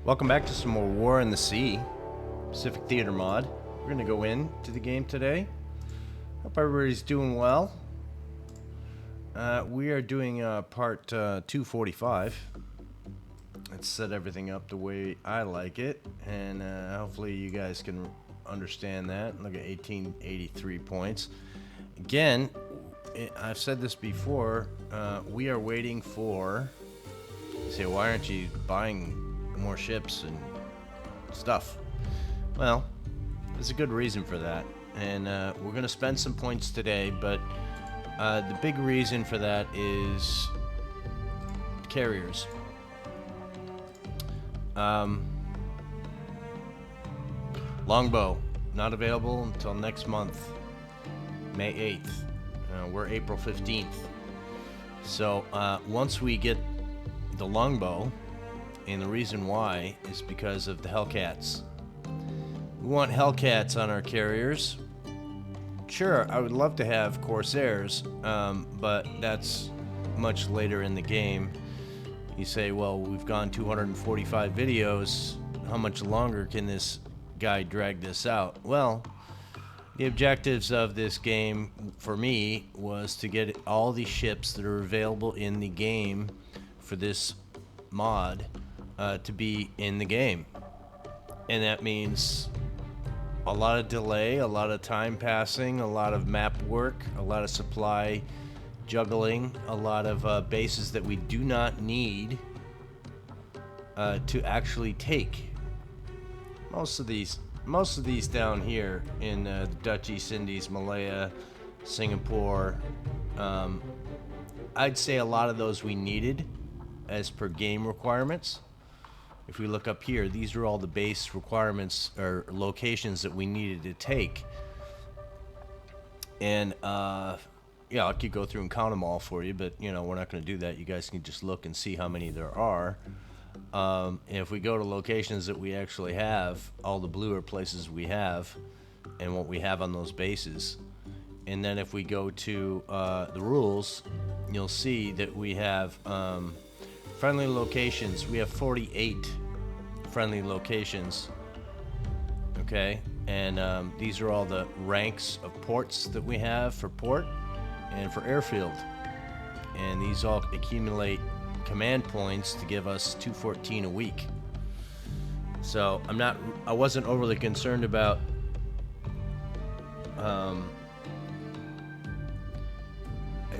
Welcome back to some more War in the Sea, Pacific Theater mod. We're going to go into the game today. Hope everybody's doing well. We are doing part 245. Let's set everything up the way I like it, and hopefully you guys can understand that. Look at 1883 points. Again, I've said this before, we are waiting for... You say, why aren't you buying more ships and stuff? Well, there's a good reason for that, and we're going to spend some points today, but the big reason for that is carriers. Longbow, not available until next month, May 8th. We're April 15th. So once we get the longbow, and the reason why is because of the Hellcats. We want Hellcats on our carriers. Sure, I would love to have Corsairs, but that's much later in the game. You say, well, we've gone 245 videos. How much longer can this guy drag this out? Well, the objectives of this game for me was to get all the ships that are available in the game for this mod to be in the game. And that means a lot of delay, a lot of time passing, a lot of map work, a lot of supply juggling, a lot of bases that we do not need to actually take. Most of these down here in the Dutch East Indies, Malaya, Singapore, I'd say a lot of those we needed as per game requirements. If we look up here, these are all the base requirements or locations that we needed to take. And yeah, I could go through and count them all for you, but you know, we're not going to do that. You guys can just look and see how many there are. And if we go to locations that we actually have, all the blue are places we have and what we have on those bases. And then if we go to the rules, you'll see that we have friendly locations. We have 48 friendly locations. Okay, and these are all the ranks of ports that we have for port and for airfield. And these all accumulate command points to give us 214 a week. So I wasn't overly concerned about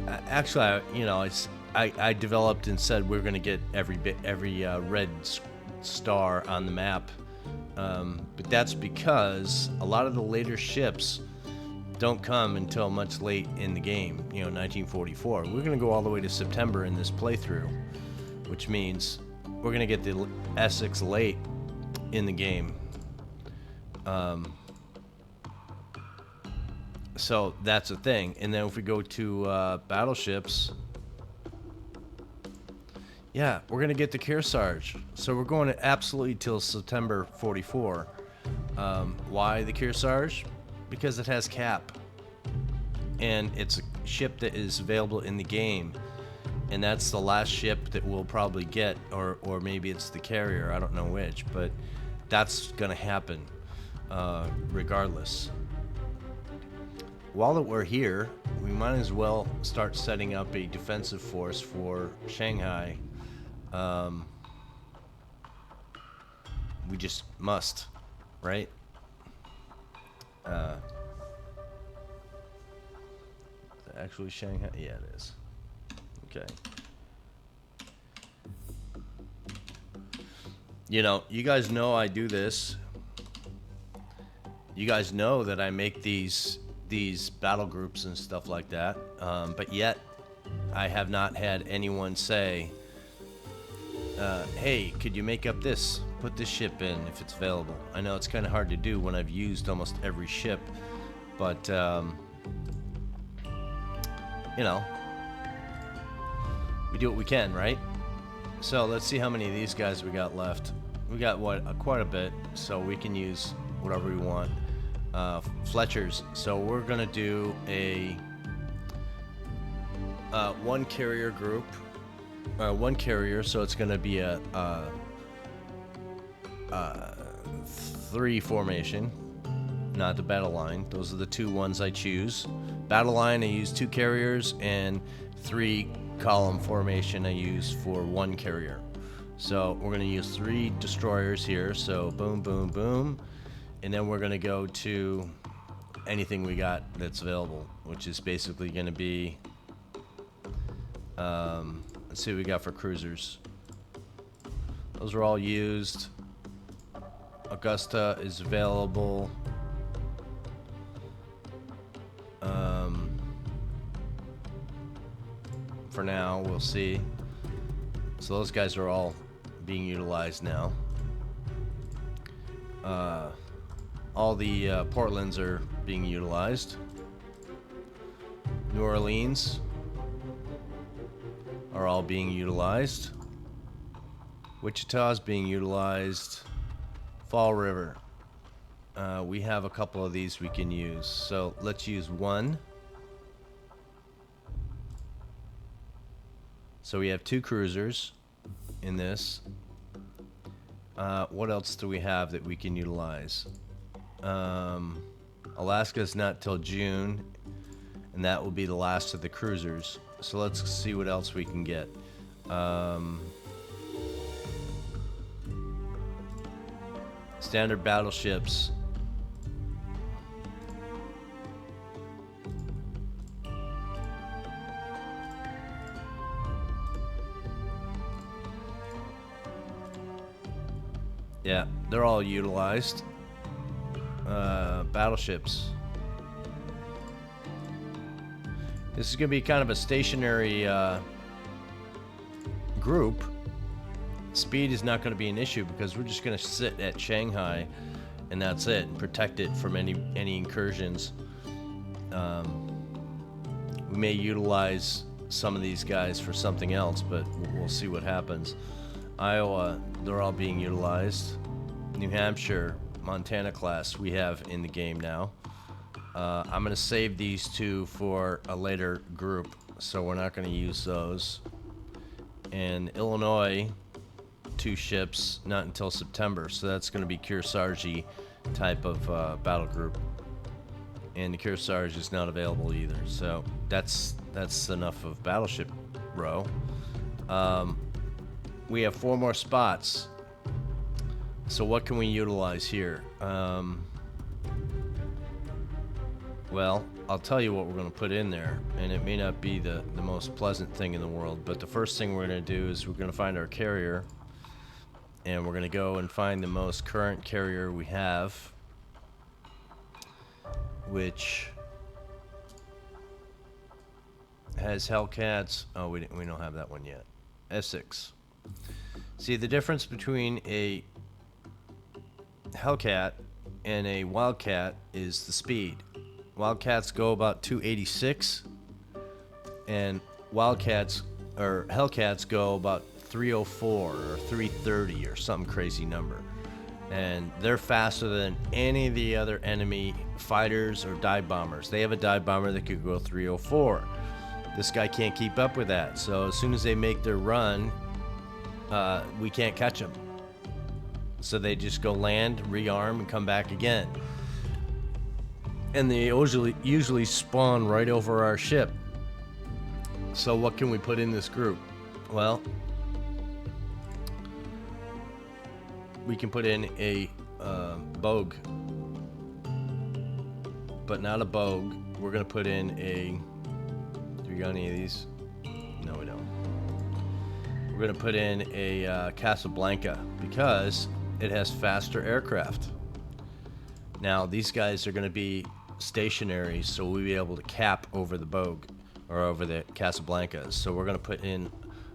actually, you know, I developed and said we're going to get every red star on the map, but that's because a lot of the later ships don't come until much late in the game. You know, 1944. We're going to go all the way to September in this playthrough, which means we're going to get the Essex late in the game. So that's a thing. And then if we go to battleships, yeah, we're going to get the Kearsarge. So we're going to absolutely till September 44. Why the Kearsarge? Because it has cap. And it's a ship that is available in the game. And that's the last ship that we'll probably get. Or maybe it's the carrier. I don't know which. But that's going to happen regardless. While that we're here, we might as well start setting up a defensive force for Shanghai. We just must, right? Actually, Shanghai, yeah, it is. Okay. You know, you guys know I do this. You guys know that I make these battle groups and stuff like that, but yet I have not had anyone say, hey, could you make up this, put this ship in if it's available. I know it's kind of hard to do when I've used almost every ship, but you know, we do what we can, right? So let's see how many of these guys we got left. We got quite a bit, so we can use whatever we want. Fletchers. So we're gonna do a one carrier group, one carrier. So it's gonna be a 3 formation, not the battle line. Those are the 2 ones I choose. Battle line, I use 2 carriers, and 3 column formation I use for 1 carrier. So we're going to use 3 destroyers here. So boom, boom, boom. And then we're going to go to anything we got that's available, which is basically going to be, let's see what we got for cruisers. Those are all used. Augusta is available. For now, we'll see. So those guys are all being utilized now. All the Portlands are being utilized. New Orleans are all being utilized. Wichita is being utilized. Fall River. We have a couple of these we can use. So let's use 1. So we have 2 cruisers in this. What else do we have that we can utilize? Alaska's not till June, and that will be the last of the cruisers. So let's see what else we can get. Standard battleships. Yeah, they're all utilized. Battleships. This is going to be kind of a stationary group. Speed is not going to be an issue because we're just going to sit at Shanghai and that's it, and protect it from any incursions. We may utilize some of these guys for something else, but we'll see what happens. Iowa, they're all being utilized. New Hampshire, Montana class we have in the game now. I'm going to save these 2 for a later group, so we're not going to use those. And Illinois, 2 ships, not until September, so that's going to be Kearsarge type of battle group. And the Kearsarge is not available either, so that's enough of battleship row. We have 4 more spots. So what can we utilize here? Well, I'll tell you what we're going to put in there, and it may not be the most pleasant thing in the world, but the first thing we're going to do is we're going to find our carrier, and we're going to go and find the most current carrier we have, which has Hellcats. Oh, we don't have that one yet. Essex. See, the difference between a Hellcat and a Wildcat is the speed. Wildcats go about 286, and Hellcats go about 304 or 330 or some crazy number. And they're faster than any of the other enemy fighters or dive bombers. They have a dive bomber that could go 304. This guy can't keep up with that. So as soon as they make their run, we can't catch them. So they just go land, rearm, and come back again. And they usually spawn right over our ship. So what can we put in this group? Well, we can put in a Bogue, but not a Bogue. We're gonna put in a. Do we got any of these? No, we don't. We're gonna put in a Casablanca because it has faster aircraft. Now these guys are gonna be stationary, so we'll be able to cap over the Bogue or over the Casablanca. So we're gonna put in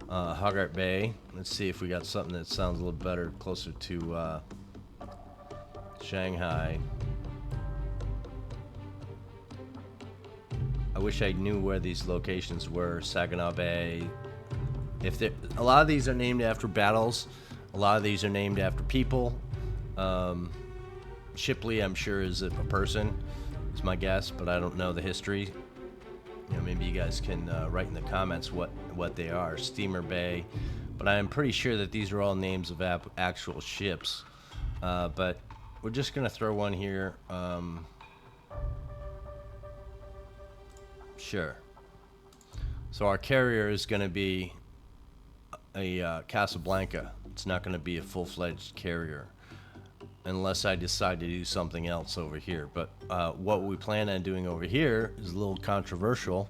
Hogarth Bay. Let's see if we got something that sounds a little better, closer to Shanghai. I wish I knew where these locations were. Saginaw Bay. A lot of these are named after battles. A lot of these are named after people. Shipley, I'm sure, is a person. It's my guess, but I don't know the history. You know, maybe you guys can write in the comments what they are. Steamer Bay, but I am pretty sure that these are all names of actual ships. But we're just gonna throw one here. Sure. So our carrier is gonna be a Casablanca. It's not gonna be a full-fledged carrier unless I decide to do something else over here. But what we plan on doing over here is a little controversial,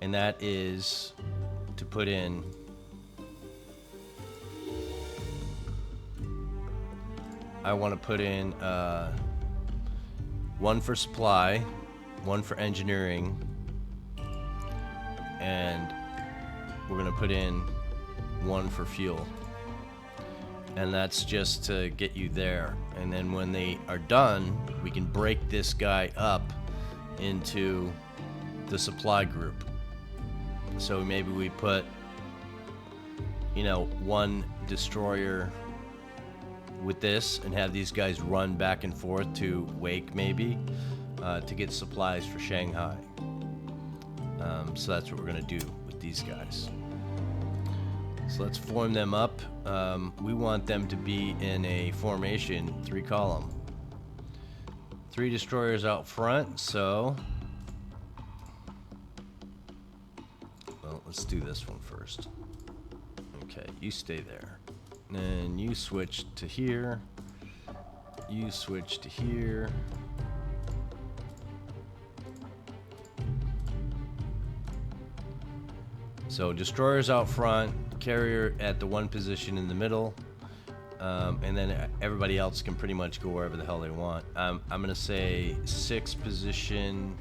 and that is to put in I want to put in one for supply, one for engineering, and we're going to put in one for fuel. And that's just to get you there. And then when they are done, we can break this guy up into the supply group. So maybe we put, you know, one destroyer with this and have these guys run back and forth to Wake maybe to get supplies for Shanghai. So that's what we're going to do with these guys. So let's form them up. We want them to be in a formation, 3 column. 3 destroyers out front, so well, let's do this one first. Okay, you stay there. Then you switch to here. You switch to here. So destroyers out front, carrier at the one position in the middle, and then everybody else can pretty much go wherever the hell they want. I'm gonna say 6th position.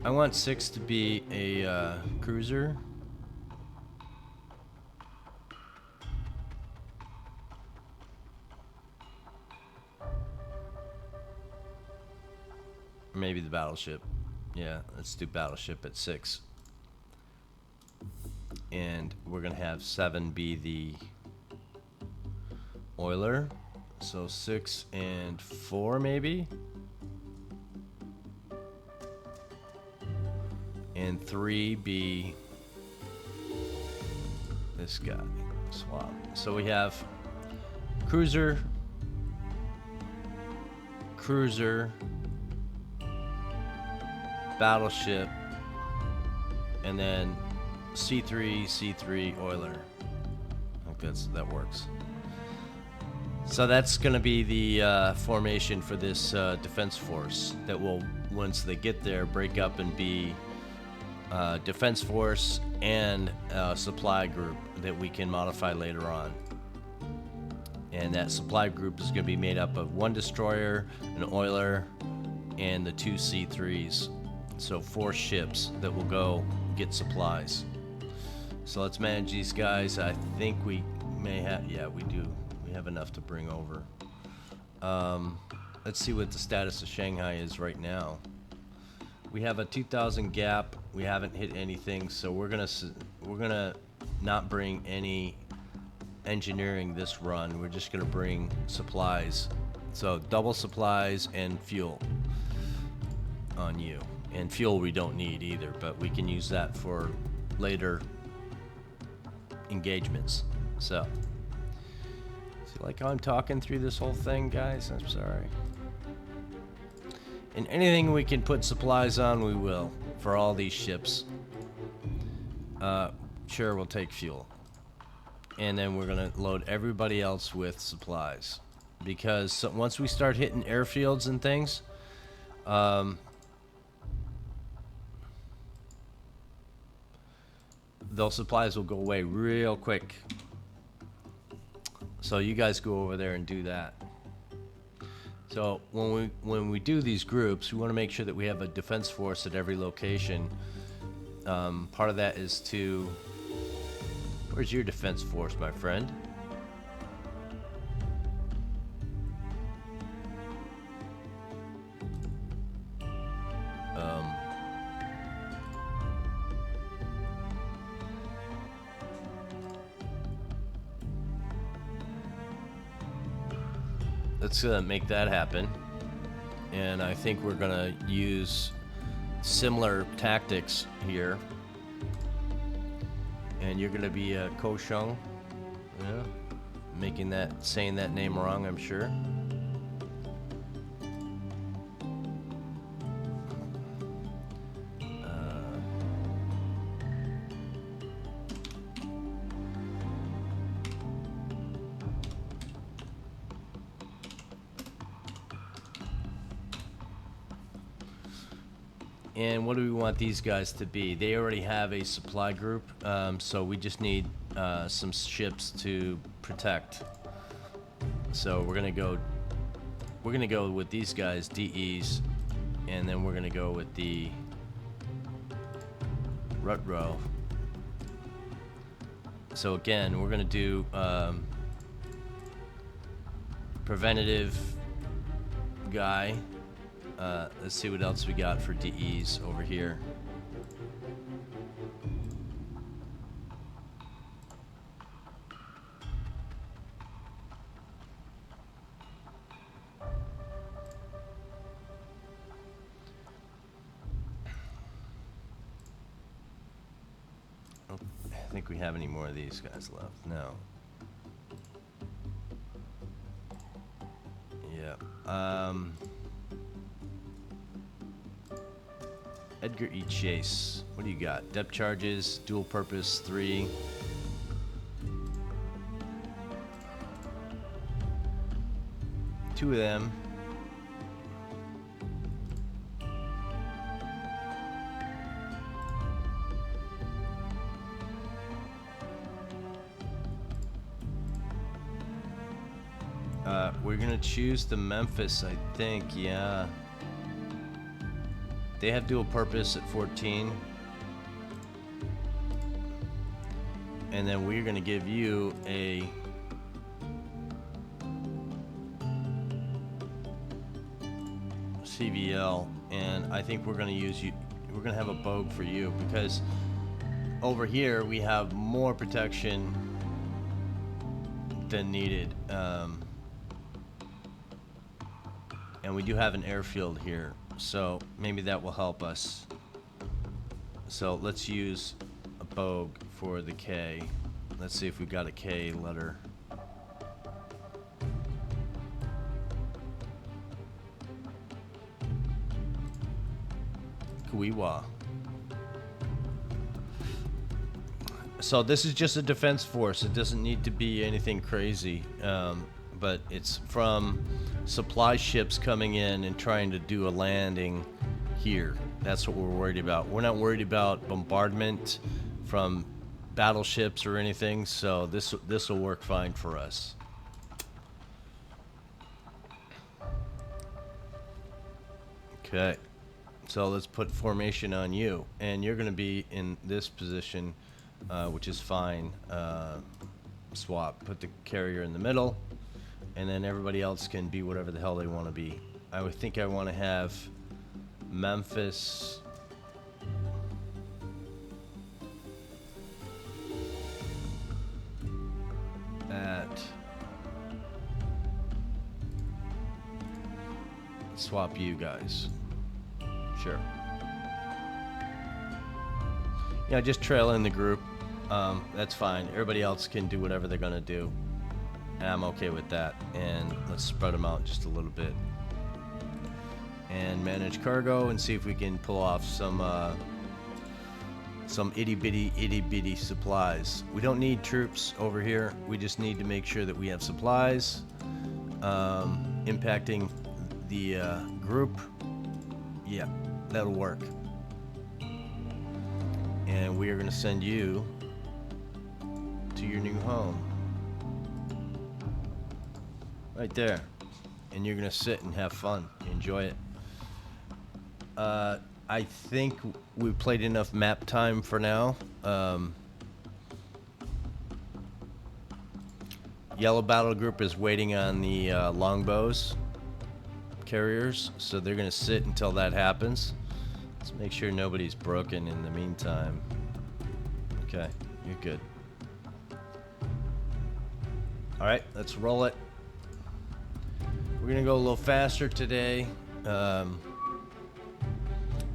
I want 6 to be a cruiser. Maybe the battleship. Yeah, let's do battleship at 6. And we're gonna have 7 be the oiler. So 6 and 4 maybe. And 3 be this guy. Swap. So we have cruiser, cruiser, battleship, and then C3 oiler. I think that works. So that's going to be the formation for this defense force that will, once they get there, break up and be defense force and supply group that we can modify later on. And that supply group is going to be made up of 1 destroyer, an oiler, and the 2 C3s. So 4 ships that will go get supplies. So let's manage these guys. I think we may have, yeah, we do. We have enough to bring over. Let's see what the status of Shanghai is right now. We have a 2,000 gap. We haven't hit anything, so we're gonna not bring any engineering this run. We're just gonna bring supplies. So double supplies and fuel on you. And fuel we don't need either, but we can use that for later engagements. So, see, like how I'm talking through this whole thing, guys? I'm sorry. And anything we can put supplies on, we will, for all these ships. Sure, we'll take fuel. And then we're gonna load everybody else with supplies. Because once we start hitting airfields and things, those supplies will go away real quick. So you guys go over there and do that. So when we do these groups, we want to make sure that we have a defense force at every location. Part of that is to... Where's your defense force, my friend? Let's make that happen. And I think we're gonna use similar tactics here. And you're gonna be a Koshung. Yeah. Saying that name wrong, I'm sure. And what do we want these guys to be? They already have a supply group, so we just need some ships to protect. So we're gonna go with these guys, DEs, and then we're gonna go with the Rutro. So again, we're gonna do preventative guy. Let's see what else we got for DEs over here. I don't think we have any more of these guys left. No. Yeah. Edgar E. Chase. What do you got? Depth charges, dual purpose 3. Two of them. We're gonna choose the Memphis, I think, yeah. They have dual purpose at 14. And then we're gonna give you a CVL, and I think we're gonna use you. We're gonna have a Bogue for you because over here we have more protection than needed, and we do have an airfield here, so maybe that will help us. So let's use a Bogue for the K. Let's see if we got a K letter. Kuiwa. So this is just a defense force. It doesn't need to be anything crazy, but it's from supply ships coming in and trying to do a landing here. That's what we're worried about. We're not worried about bombardment from battleships or anything, so this will work fine for us. Okay. So let's put formation on you, and you're going to be in this position, which is fine. Swap. Put the carrier in the middle, and then everybody else can be whatever the hell they want to be. I would think I want to have Memphis. At swap you guys. Sure. Yeah, just trail in the group. That's fine. Everybody else can do whatever they're gonna do. And I'm okay with that. And let's spread them out just a little bit. And manage cargo and see if we can pull off some itty bitty supplies. We don't need troops over here. We just need to make sure that we have supplies impacting the group. Yeah, that'll work. And we are going to send you to your new home. Right there. And you're going to sit and have fun. Enjoy it. I think we've played enough map time for now. Yellow Battle Group is waiting on the longbows carriers, so they're going to sit until that happens. Let's make sure nobody's broken in the meantime. Okay, you're good. Alright, let's roll it. We're going to go a little faster today.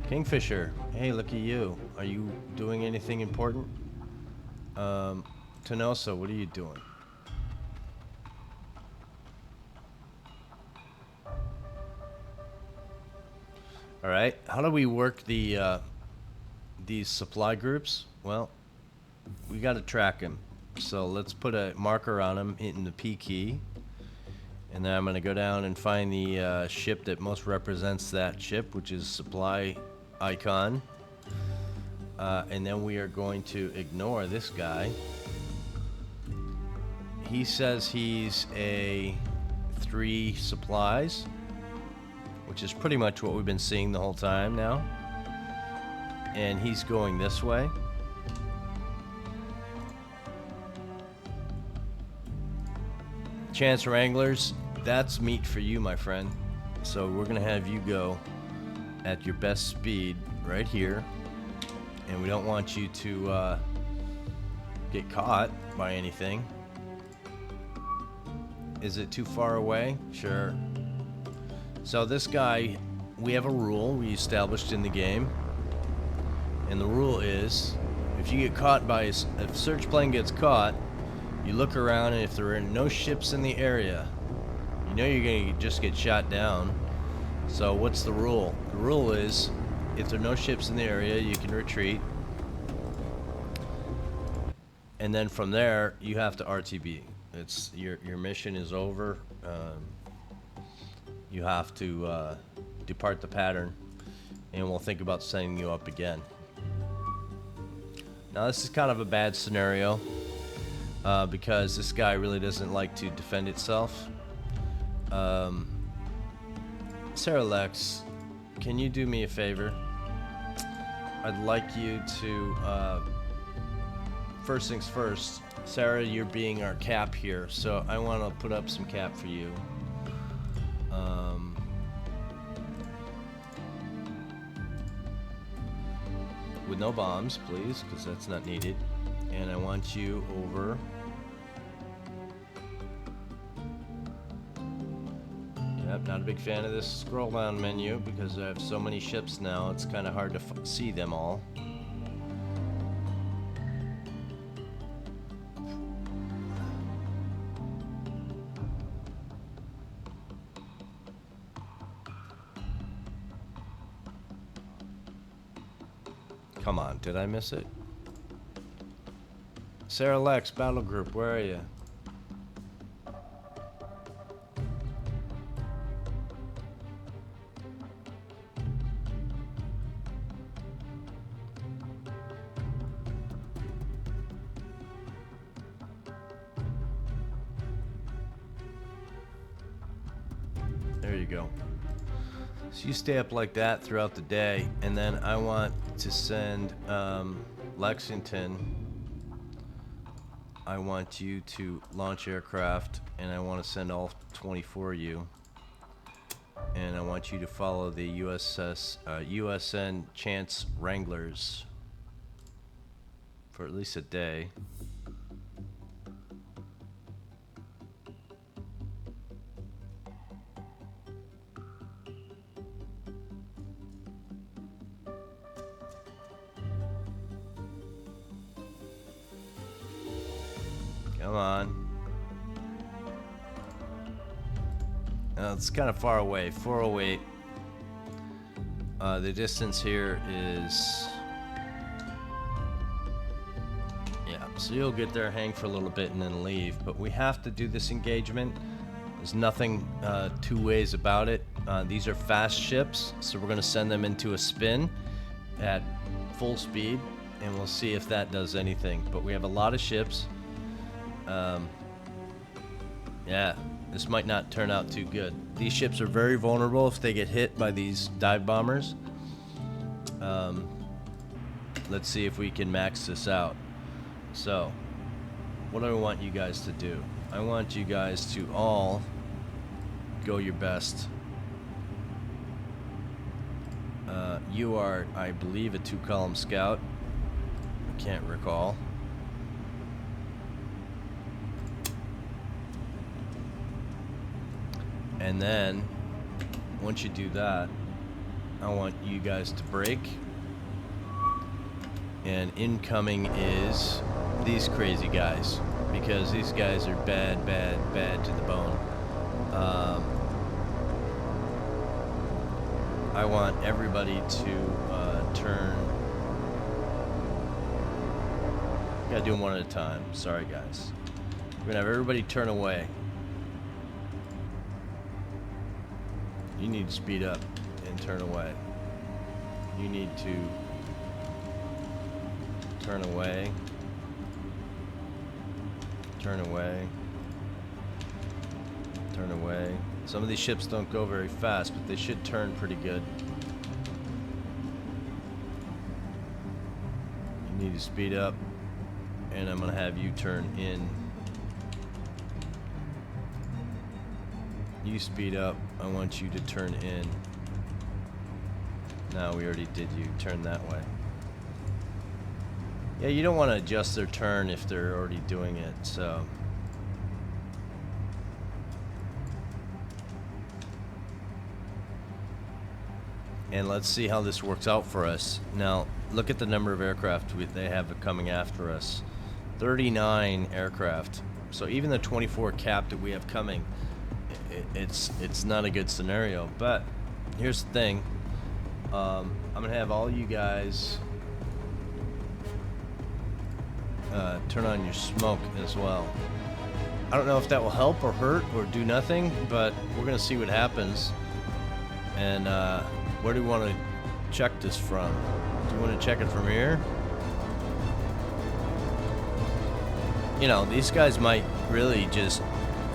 Kingfisher, hey, look at you. Are you doing anything important? Tenosa, what are you doing? All right. How do we work these supply groups? Well, we got to track them. So let's put a marker on them, hitting the P key. And then I'm going to go down and find the ship that most represents that ship, which is supply icon. And then we are going to ignore this guy. He says he's a 3 supplies, which is pretty much what we've been seeing the whole time now. And he's going this way. Chance Wranglers, that's meat for you, my friend. So we're gonna have you go at your best speed right here. And we don't want you to get caught by anything. Is it too far away? Sure. So this guy, we have a rule we established in the game. And the rule is, if you get caught by, if a search plane gets caught, you look around, and if there are no ships in the area, you know you're gonna just get shot down. So what's the rule? The rule is, if there are no ships in the area, you can retreat. And then from there, you have to RTB. It's your mission is over. You have to depart the pattern, and we'll think about setting you up again. Now this is kind of a bad scenario because this guy really doesn't like to defend itself. Sarah Lex, can you do me a favor? I'd like you to, first things first, Sarah, you're being our cap here, so I want to put up some cap for you. With no bombs, please, because that's not needed. And I want you over. Yep, not a big fan of this scroll down menu because I have so many ships now, it's kind of hard to see them all. Come on, did I miss it? Sarah Lex, Battle Group, where are you? There you go. So you stay up like that throughout the day, and then I want to send Lexington. I want you to launch aircraft, and I want to send all 24 of you. And I want you to follow the USN Chance Wranglers for at least a day. Come on. It's kind of far away. 408. The distance here is... Yeah, so you'll get there, hang for a little bit, and then leave. But we have to do this engagement. There's nothing two ways about it. These are fast ships, so we're going to send them into a spin at full speed, and we'll see if that does anything. But we have a lot of ships. Yeah, this might not turn out too good. These ships are very vulnerable if they get hit by these dive bombers. Let's see if we can max this out. So, what do I want you guys to do? I want you guys to all go your best. You are, I believe, a 2-column scout. I can't recall. And then, once you do that, I want you guys to break. And incoming is these crazy guys, because these guys are bad, bad, bad to the bone. I want everybody to turn. Gotta do them one at a time. Sorry, guys. We're gonna have everybody turn away. You need to speed up and turn away. You need to turn away. Turn away. Turn away. Some of these ships don't go very fast, but they should turn pretty good. You need to speed up, and I'm gonna have you turn in. You speed up. I want you to turn in. No, we already did you. Turn that way. Yeah, you don't want to adjust their turn if they're already doing it, so. And let's see how this works out for us. Now, look at the number of aircraft they have coming after us. 39 aircraft. So even the 24 cap that we have coming, it's not a good scenario. But here's the thing. I'm going to have all you guys turn on your smoke as well. I don't know if that will help or hurt or do nothing, but we're going to see what happens. And where do we want to check this from? Do you want to check it from here? You know, these guys might really just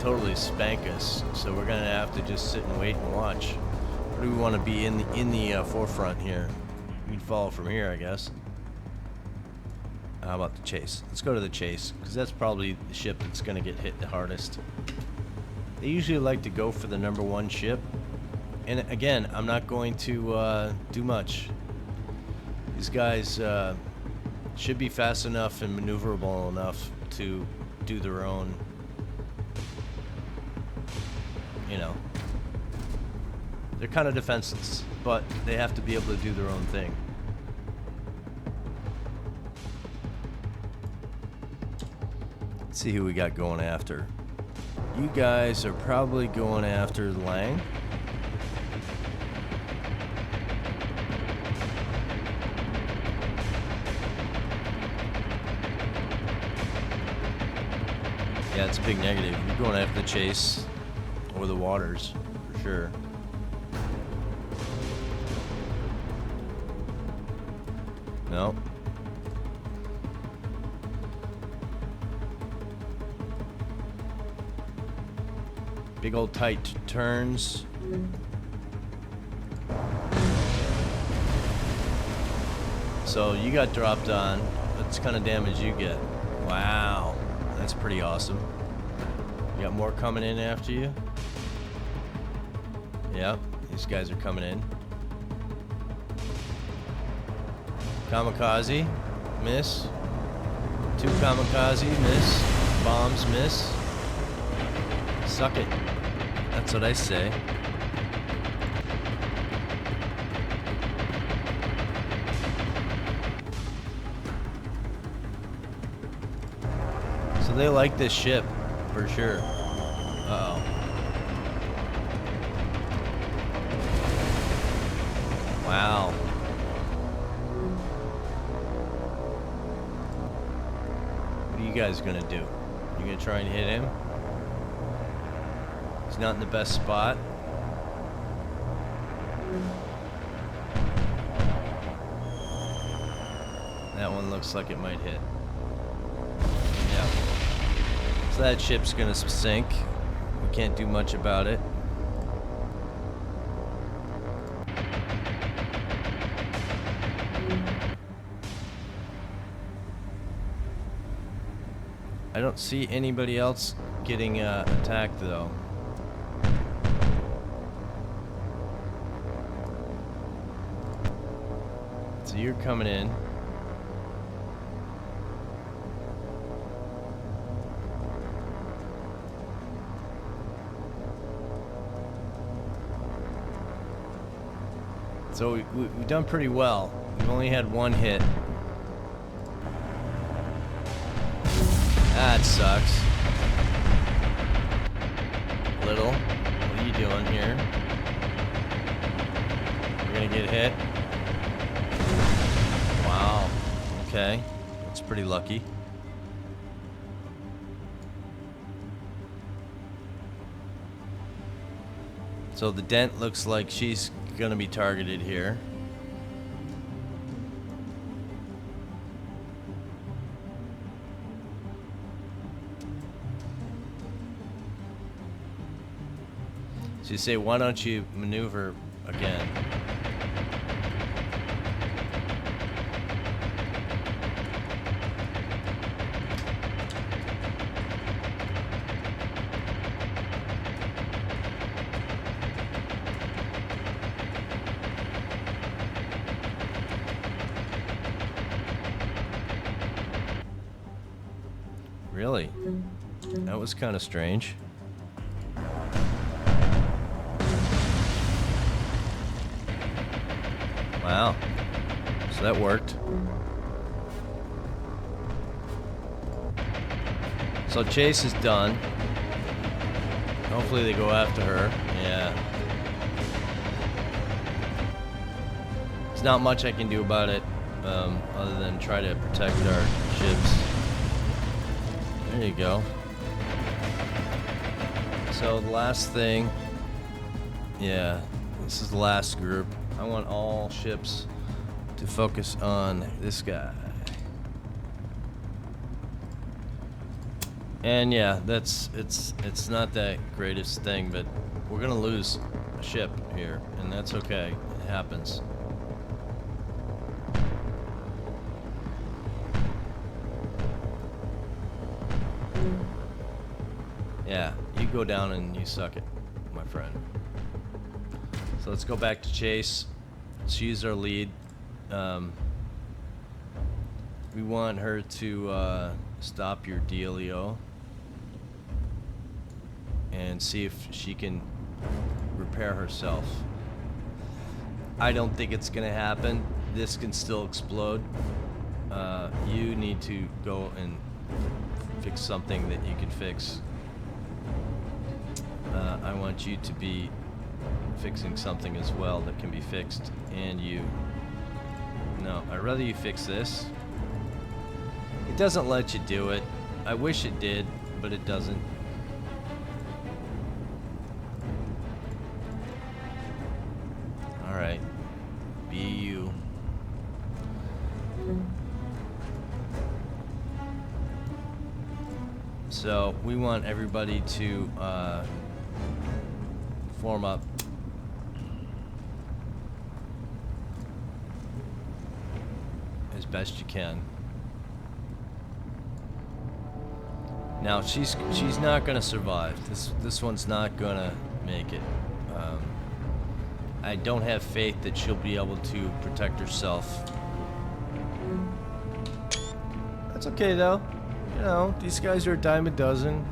totally spank us, so we're going to have to just sit and wait and watch. Where do we want to be in the forefront here? We can follow from here, I guess. How about the chase? Let's go to the chase, because that's probably the ship that's going to get hit the hardest. They usually like to go for the #1 ship. And again, I'm not going to do much. These guys should be fast enough and maneuverable enough to do their own, you know. They're kind of defenseless, but they have to be able to do their own thing. Let's see who we got going after. You guys are probably going after Lang. Yeah, it's a big negative. You're going after the chase or the waters, for sure. No. Big old tight turns. So you got dropped on. What kind of damage you get? Wow. That's pretty awesome. You got more coming in after you? Yep, these guys are coming in. Kamikaze, miss. 2 kamikaze, miss. Bombs, miss. Suck it. That's what I say. So they like this ship, for sure. Uh-oh. Wow. What are you guys gonna do? You gonna try and hit him? He's not in the best spot. That one looks like it might hit. Yeah. So that ship's gonna sink. We can't do much about it. I don't see anybody else getting attacked though. So you're coming in. So we've done pretty well. We've only had 1 hit. That sucks. Little, what are you doing here? We're gonna get hit. Wow. Okay. That's pretty lucky. So the dent looks like she's gonna be targeted here. So you say, why don't you maneuver again? Really? That was kind of strange. Wow. So that worked. So chase is done. Hopefully they go after her. Yeah. There's not much I can do about it, other than try to protect our ships. There you go. So the last thing, yeah, this is the last group. I want all ships to focus on this guy. And yeah, it's not that greatest thing, but we're gonna lose a ship here, and that's okay. It happens. Yeah, you go down and you suck it, my friend. So let's go back to Chase. She's our lead. We want her to stop your dealio and see if she can repair herself. I don't think it's gonna happen. This can still explode. You need to go and fix something that you can fix. I want you to be fixing something as well that can be fixed, and you. No, I'd rather you fix this. It doesn't let you do it. I wish it did, but it doesn't. Alright. Be you. So, we want everybody to form up. As best you can. Now she's not gonna survive. This one's not gonna make it. I don't have faith that she'll be able to protect herself. That's okay though. You know, these guys are a dime a dozen.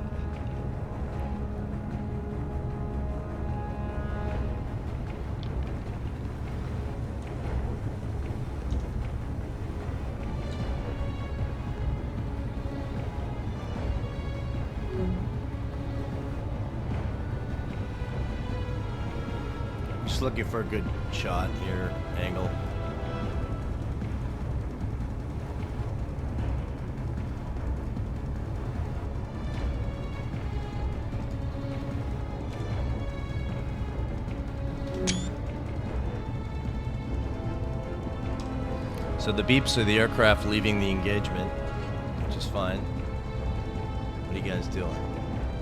Just looking for a good shot here, angle. So the beeps are the aircraft leaving the engagement, which is fine. What are you guys doing?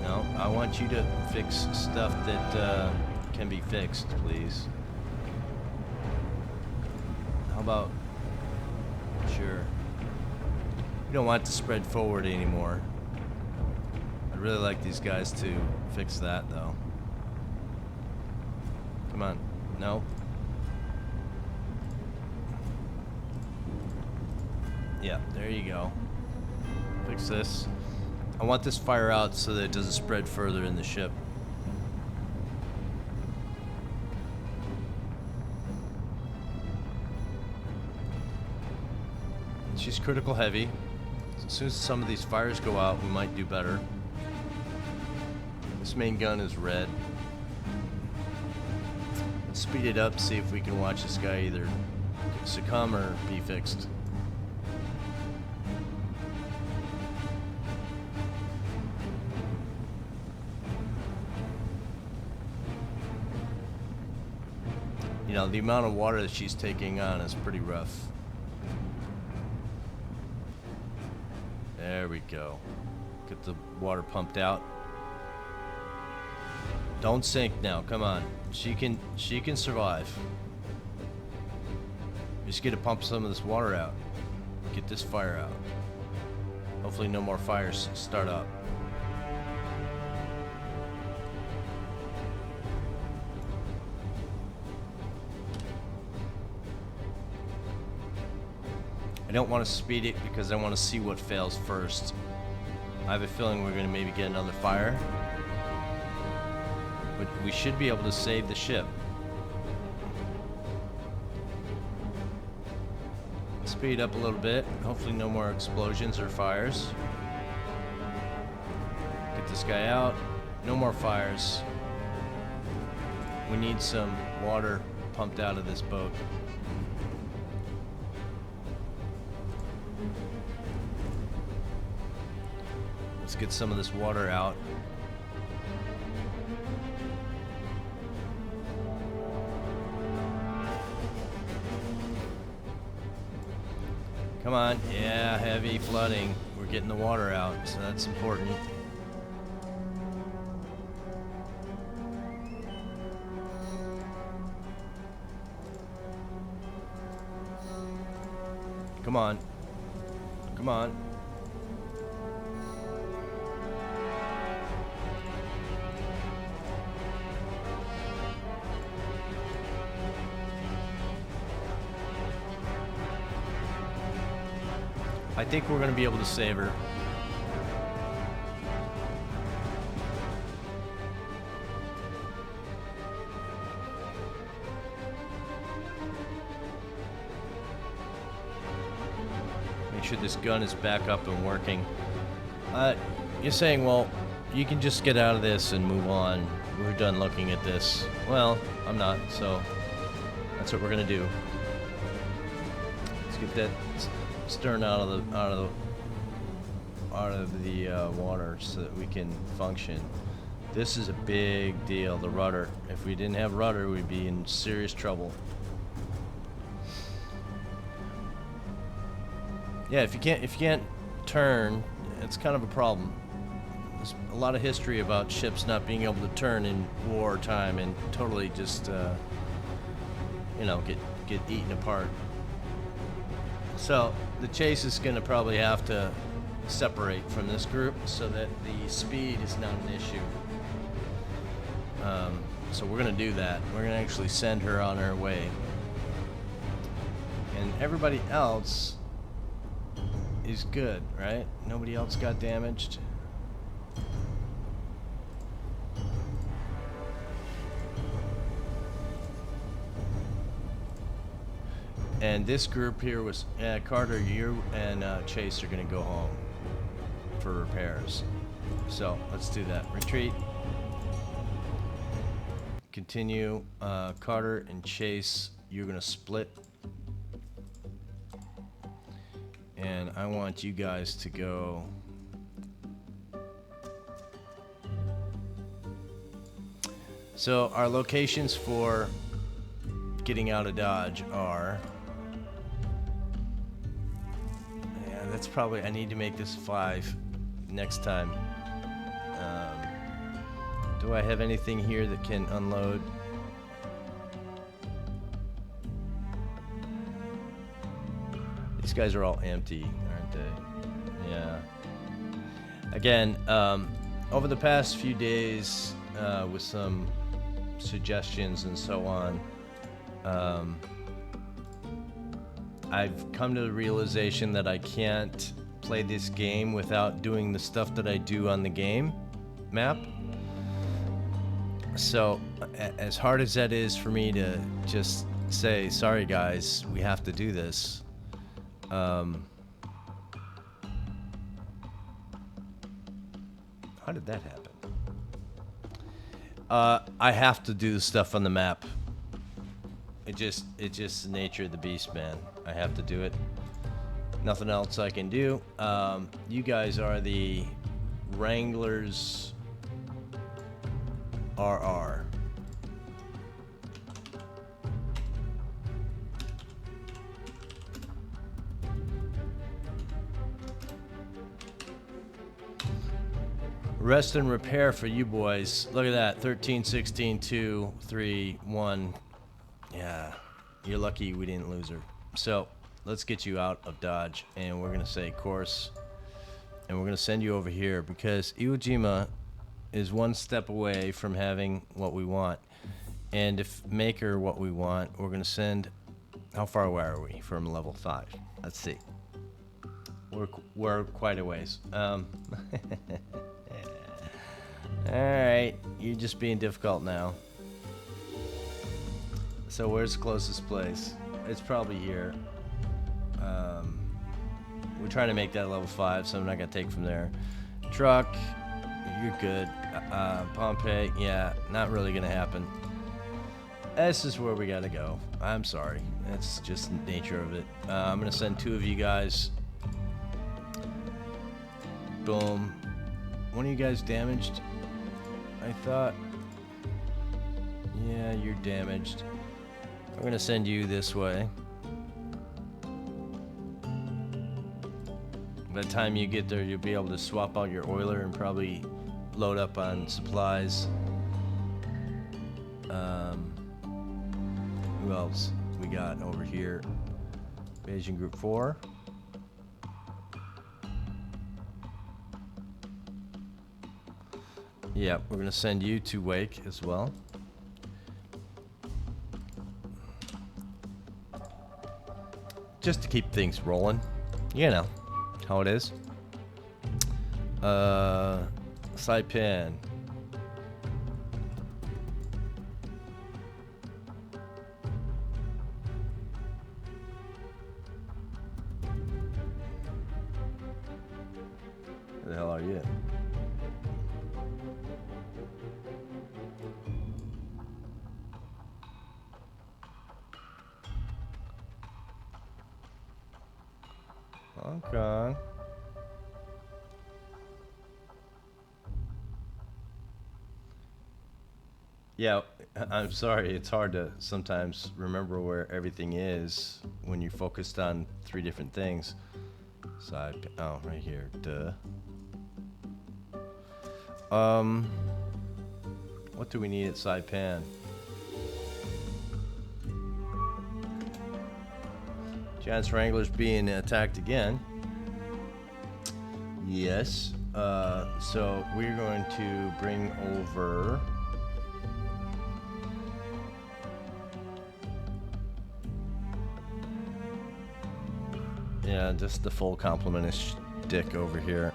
No, I want you to fix stuff that can be fixed, please. How about, sure. We don't want to spread forward anymore. I'd really like these guys to fix that though. Come on, no. Yeah, there you go. Fix this. I want this fire out so that it doesn't spread further in the ship. She's critical heavy. As soon as some of these fires go out, we might do better. This main gun is red. speed it up, see if we can watch this guy either succumb or be fixed. You know, the amount of water that she's taking on is pretty rough. There we go. Get the water pumped out. Don't sink now, come on. She can survive. Just get to pump some of this water out. Get this fire out. Hopefully no more fires start up. I don't want to speed it because I want to see what fails first. I have a feeling we're going to maybe get another fire. But we should be able to save the ship. Speed up a little bit. Hopefully no more explosions or fires. Get this guy out. No more fires. We need some water pumped out of this boat. Let's get some of this water out. Come on, yeah, heavy flooding. We're getting the water out, so that's important. Come on. Come on. I think we're going to be able to save her. Make sure this gun is back up and working. You're saying, well, you can just get out of this and move on. We're done looking at this. Well, I'm not, so that's what we're going to do. Let's get that stern out of the water so that we can function. This is a big deal, the rudder. If we didn't have rudder, we'd be in serious trouble. Yeah, if you can't turn, it's kind of a problem. There's a lot of history about ships not being able to turn in wartime and totally just you know, get eaten apart. So the chase is going to probably have to separate from this group so that the speed is not an issue. So we're going to do that. We're going to actually send her on her way. And everybody else is good, right? Nobody else got damaged. And this group here was, Carter, you and Chase are going to go home for repairs. So let's do that. Retreat. Continue. Carter and Chase, you're going to split. And I want you guys to go. So our locations for getting out of Dodge are... That's probably, I need to make this 5 next time. Do I have anything here that can unload? These guys are all empty, aren't they? Yeah. Again, over the past few days, with some suggestions and so on, I've come to the realization that I can't play this game without doing the stuff that I do on the game map. So, as hard as that is for me to just say, sorry guys, we have to do this. How did that happen? I have to do the stuff on the map. it's just the nature of the beast, man. I have to do it. Nothing else I can do. You guys are the Wranglers RR. Rest and repair for you boys. Look at that. 13, 16, 2, 3, 1. Yeah. You're lucky we didn't lose her. So, let's get you out of Dodge. And we're going to say course. And we're going to send you over here. Because Iwo Jima is one step away from having what we want. And if make her what we want, we're going to send... How far away are we from level 5? Let's see. We're quite a ways. Alright, you're just being difficult now. So where's the closest place? It's probably here. We're trying to make that level 5, so I'm not going to take from there. Truck, you're good. Pompeii, yeah, not really going to happen. This is where we got to go. I'm sorry. That's just the nature of it. I'm going to send 2 of you guys. Boom. One of you guys damaged? I thought... Yeah, you're damaged. I'm gonna send you this way. By the time you get there, you'll be able to swap out your oiler and probably load up on supplies. Who else we got over here? Invasion Group 4. Yeah, we're going to send you to Wake as well. Just to keep things rolling. You know how it is. Saipan. Where the hell are you? Okay. Yeah, I'm sorry. It's hard to sometimes remember where everything is when you're focused on 3 different things. Oh, right here. Duh. What do we need at Saipan? Giants Wranglers being attacked again. Yes. So we're going to bring over... Yeah, just the full complement of stick over here.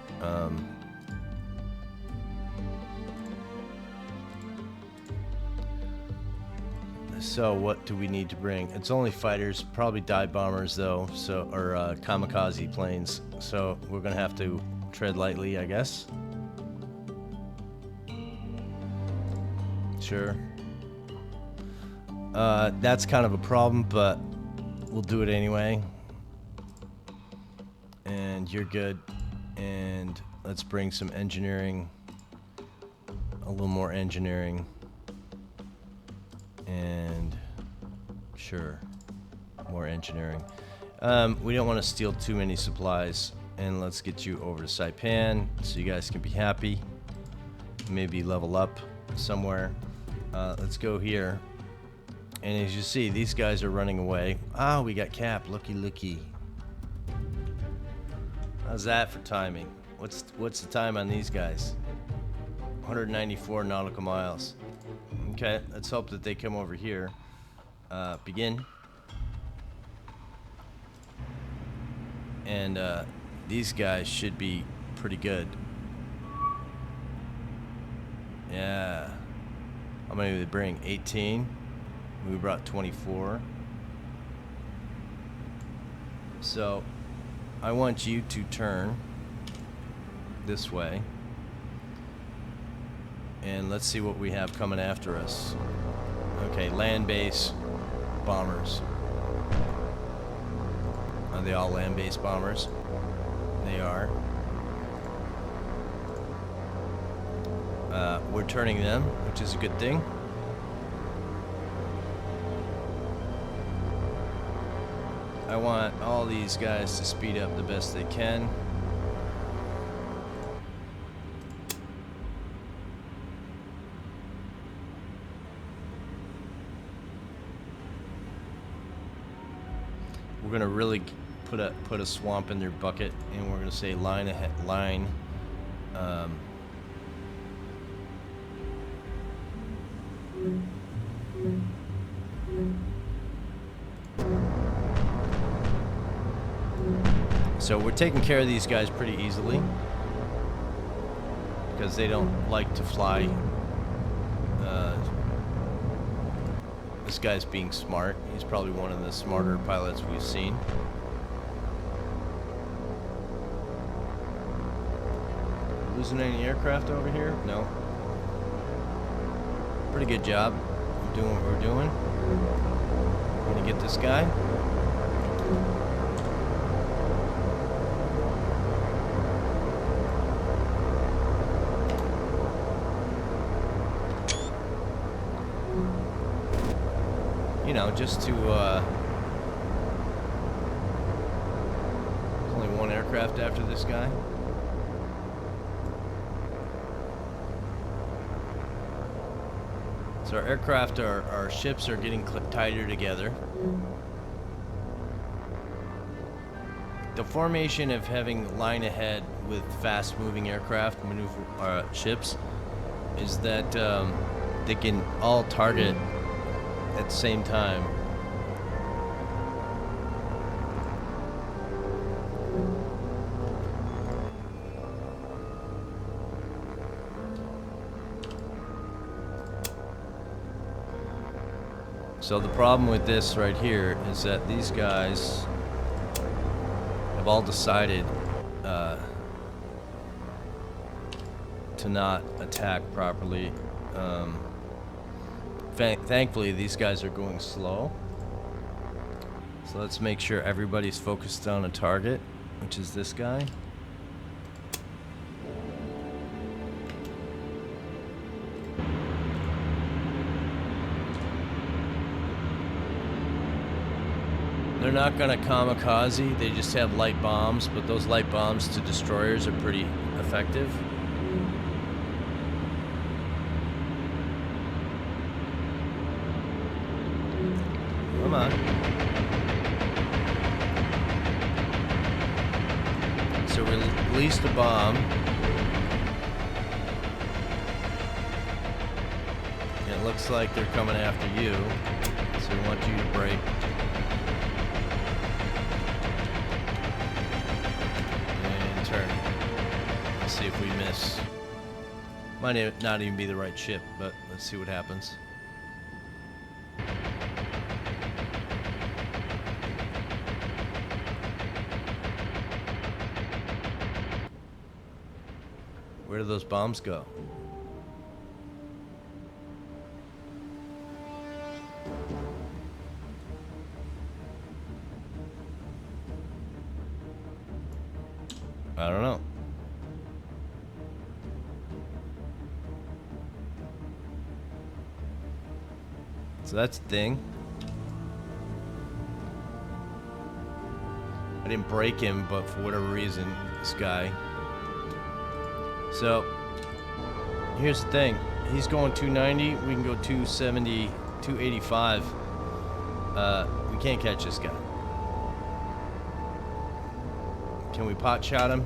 So what do we need to bring? It's only fighters, probably dive bombers though, or kamikaze planes. So we're gonna have to tread lightly, I guess. Sure. That's kind of a problem, but we'll do it anyway. And you're good. And let's bring some engineering. A little more engineering. And sure, more engineering. We don't want to steal too many supplies. And let's get you over to Saipan so you guys can be happy. Maybe level up somewhere. Let's go here. And as you see, these guys are running away. Ah, we got Cap. Looky, looky. How's that for timing? What's the time on these guys? 194 nautical miles. Okay, let's hope that they come over here. Begin. And these guys should be pretty good. Yeah. How many did they bring? 18. We brought 24. So I want you to turn this way. And let's see what we have coming after us. Okay, land base. bombers. Are they all land-based bombers? They are. We're turning them, which is a good thing. I want all these guys to speed up the best they can. We're gonna really put a swamp in their bucket, and we're gonna say line ahead, line. So we're taking care of these guys pretty easily because they don't like to fly. This guy's being smart. He's probably one of the smarter pilots we've seen. Losing any aircraft over here? No. Pretty good job. We're doing what we're doing. I'm gonna get this guy. You know, just to, there's only one aircraft after this guy. So our aircraft, our ships are getting tighter together. The formation of having line ahead with fast moving aircraft, maneuver ships, is that they can all target at the same time. So the problem with this right here is that these guys have all decided to not attack properly. Thankfully, these guys are going slow. So let's make sure everybody's focused on a target, which is this guy. They're not gonna kamikaze, they just have light bombs, but those light bombs to destroyers are pretty effective. Come on. So we released the bomb. It looks like they're coming after you, so we want you to brake. And turn. Let's see if we miss. Might not even be the right ship, but let's see what happens. Where do those bombs go? I don't know. So that's the thing. I didn't break him, but for whatever reason, this guy. So, here's the thing. He's going 290. We can go 270, 285. We can't catch this guy. Can we pot shot him?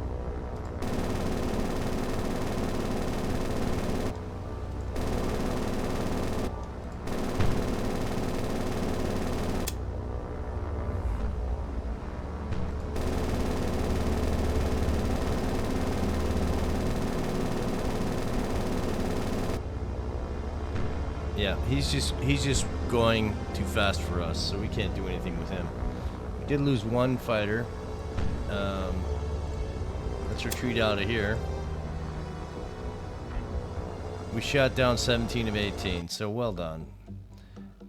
Yeah, he's just going too fast for us, so we can't do anything with him. We did lose one fighter. Let's retreat out of here. We shot down 17 of 18, so well done.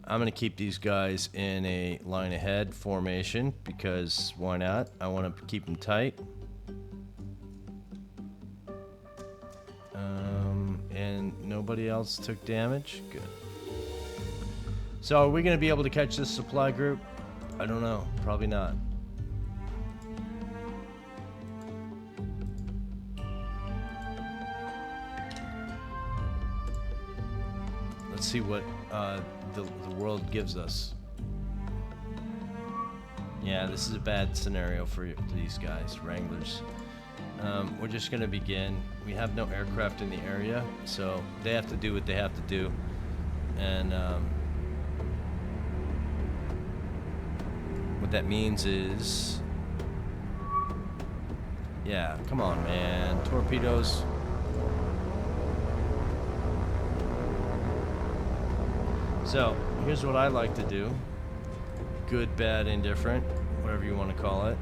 I'm going to keep these guys in a line ahead formation because why not? I want to keep them tight. And nobody else took damage? Good. So are we going to be able to catch this supply group? I don't know. Probably not. Let's see what the world gives us. Yeah, this is a bad scenario for these guys, Wranglers. We're just going to begin. We have no aircraft in the area, so they have to do what they have to do. And what that means is... Yeah, come on, man. Torpedoes. So, here's what I like to do. Good, bad, indifferent, whatever you want to call it.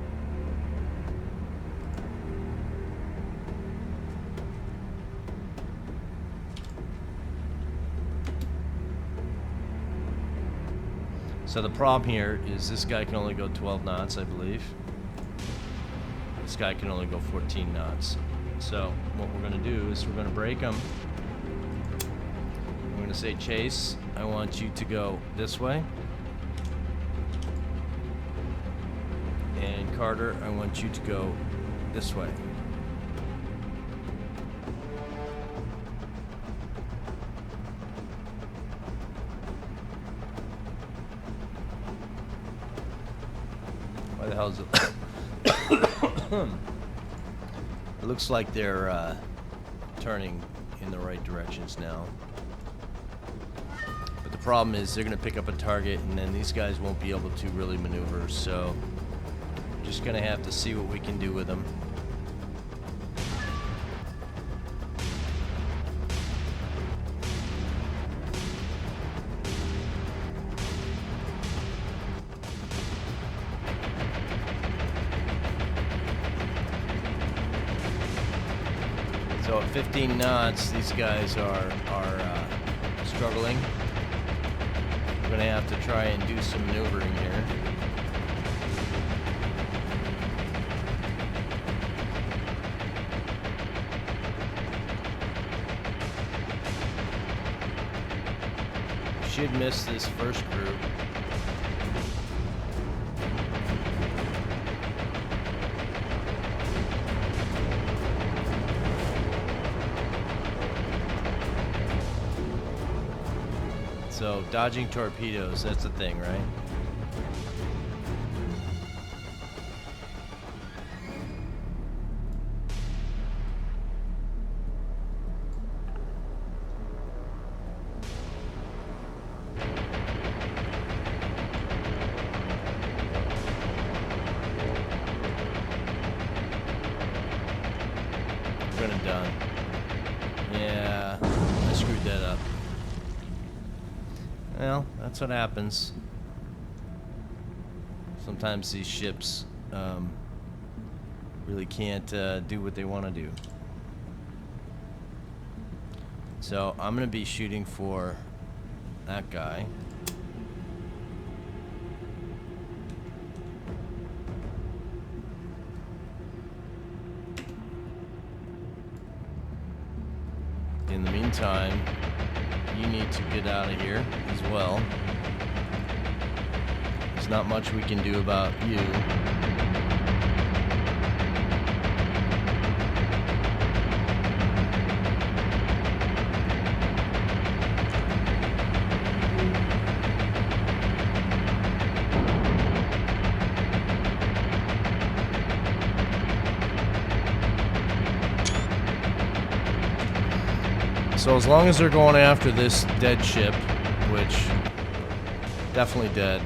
So the problem here is this guy can only go 12 knots, I believe. This guy can only go 14 knots. So what we're going to do is we're going to break him. I'm going to say, Chase, I want you to go this way. And Carter, I want you to go this way. Why the hell is it? It looks like they're turning in the right directions now. But the problem is they're going to pick up a target and then these guys won't be able to really maneuver. So just going to have to see what we can do with them. So at 15 knots, these guys are struggling. We're going to have to try and do some maneuvering here. Should miss this first group. So, dodging torpedoes, that's the thing, right? We're gonna done. Yeah, I screwed that up. Well, that's what happens. Sometimes these ships really can't do what they want to do. So I'm going to be shooting for that guy. In the meantime, you need to get out of here as well. There's not much we can do about you. So as long as they're going after this dead ship, which definitely dead.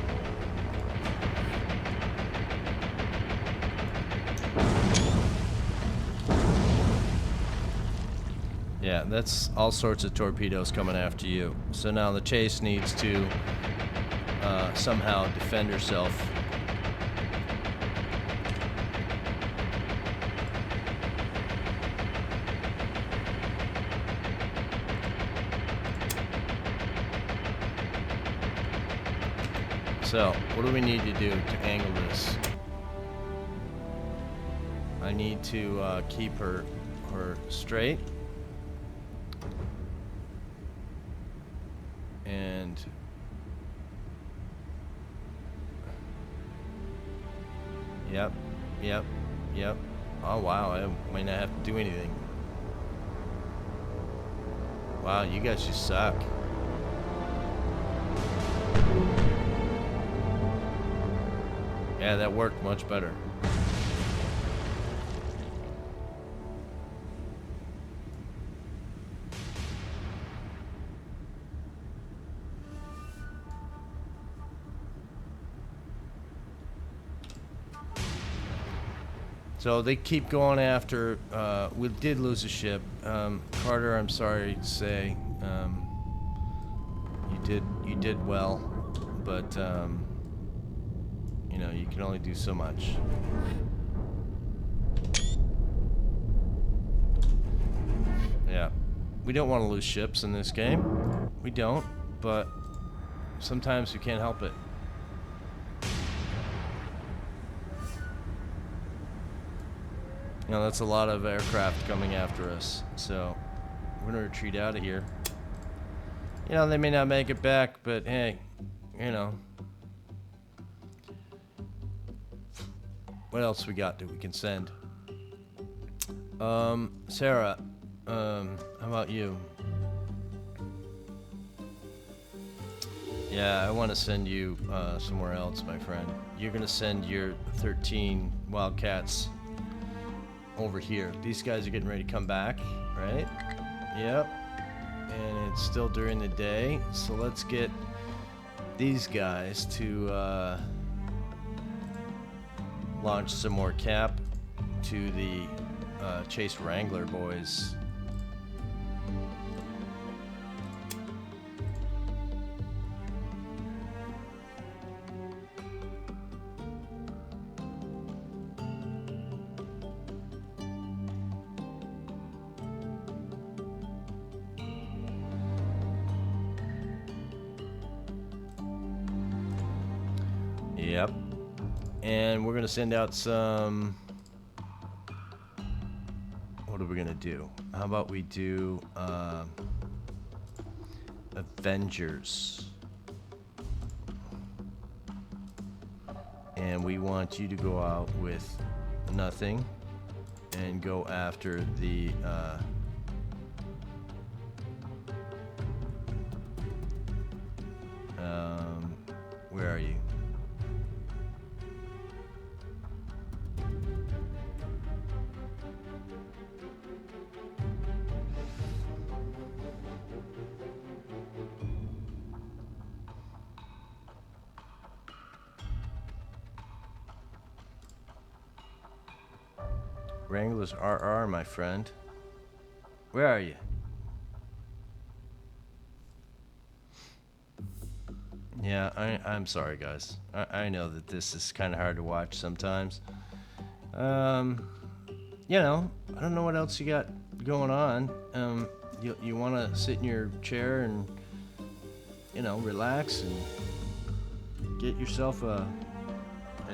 Yeah, that's all sorts of torpedoes coming after you. So now the Chase needs to somehow defend herself. So, what do we need to do to angle this? I need to keep her straight. And yep. Oh wow, I might not have to do anything. Wow, you guys just suck. Yeah, that worked much better. So they keep going after, we did lose a ship. Carter, I'm sorry to say, you did well, but, you know, you can only do so much. Yeah, we don't want to lose ships in this game. We don't, but sometimes we can't help it. You know, that's a lot of aircraft coming after us, so we're gonna retreat out of here. You know, they may not make it back, but hey, you know. What else we got that we can send? Sarah, how about you? Yeah, I want to send you somewhere else, my friend. You're gonna send your 13 Wildcats over here. These guys are getting ready to come back, right? Yep. And it's still during the day, so let's get these guys to launch some more cap to the Chase Wrangler boys. Yep. And we're gonna send out some. What are we gonna do? How about we do Avengers? And we want you to go out with nothing and go after the where are you? Wranglers RR, my friend. Where are you? Yeah, I'm sorry, guys. I know that this is kind of hard to watch sometimes. You know, I don't know what else you got going on. You want to sit in your chair and, you know, relax and get yourself a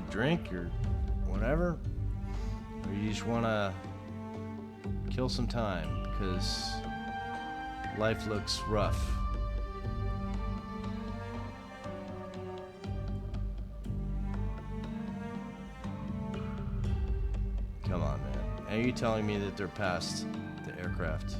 drink or whatever? Or you just want to kill some time because life looks rough. Come on, man. Are you telling me that they're past the aircraft?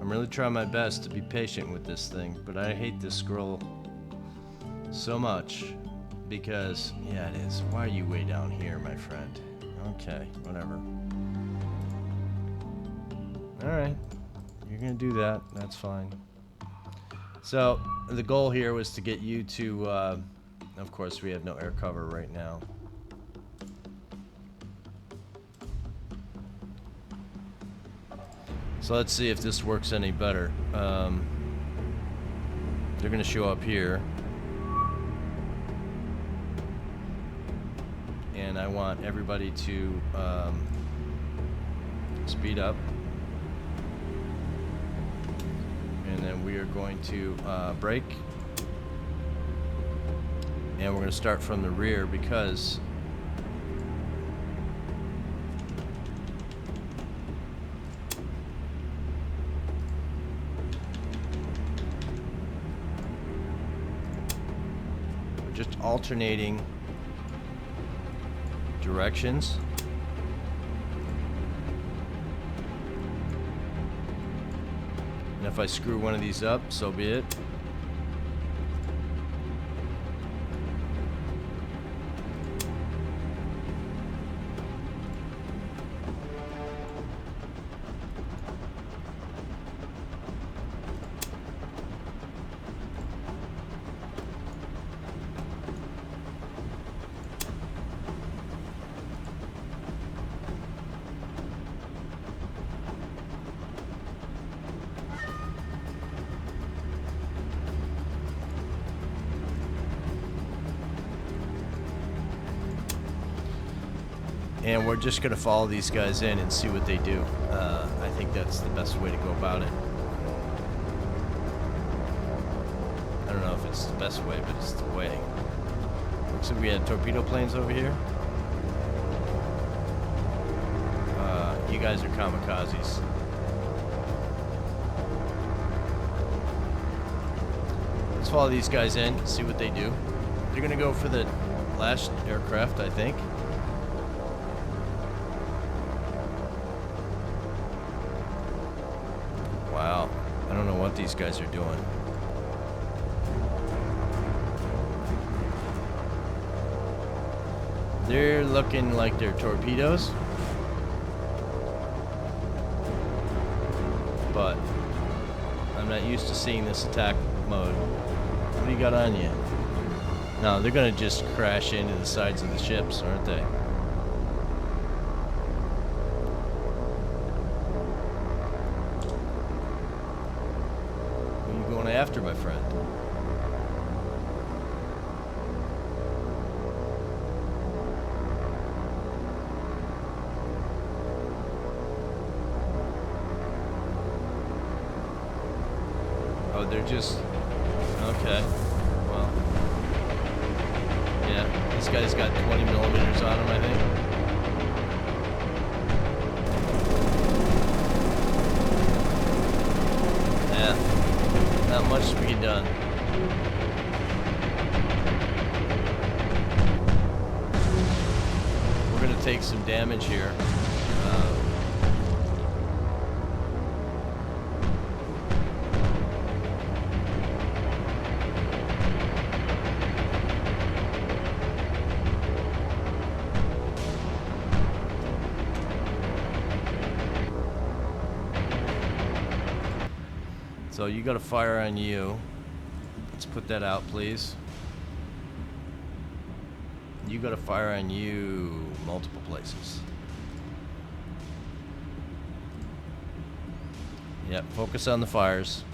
I'm really trying my best to be patient with this thing, but I hate this scroll so much because, yeah, it is. Why are you way down here, my friend? Okay, whatever. Alright, you're gonna do that. That's fine. So, the goal here was to get you to, of course, we have no air cover right now. So let's see if this works any better. They're gonna show up here. And I want everybody to speed up. And then we are going to brake. And we're going to start from the rear because we're just alternating directions. And if I screw one of these up, so be it. And we're just going to follow these guys in and see what they do. I think that's the best way to go about it. I don't know if it's the best way, but it's the way. Looks like we had torpedo planes over here. You guys are kamikazes. Let's follow these guys in, see what they do. They're going to go for the last aircraft, I think. Wow, I don't know what these guys are doing. They're looking like they're torpedoes, but I'm not used to seeing this attack mode. What do you got on you? No, they're gonna just crash into the sides of the ships, aren't they? After, my friend. Oh, they're just okay. Well, yeah, this guy's got 20 millimeters on him, I think. Yeah. Not much to be done. We're going to take some damage here. So you got a fire on you. Let's put that out, please. You got a fire on you multiple places. Yep, focus on the fires.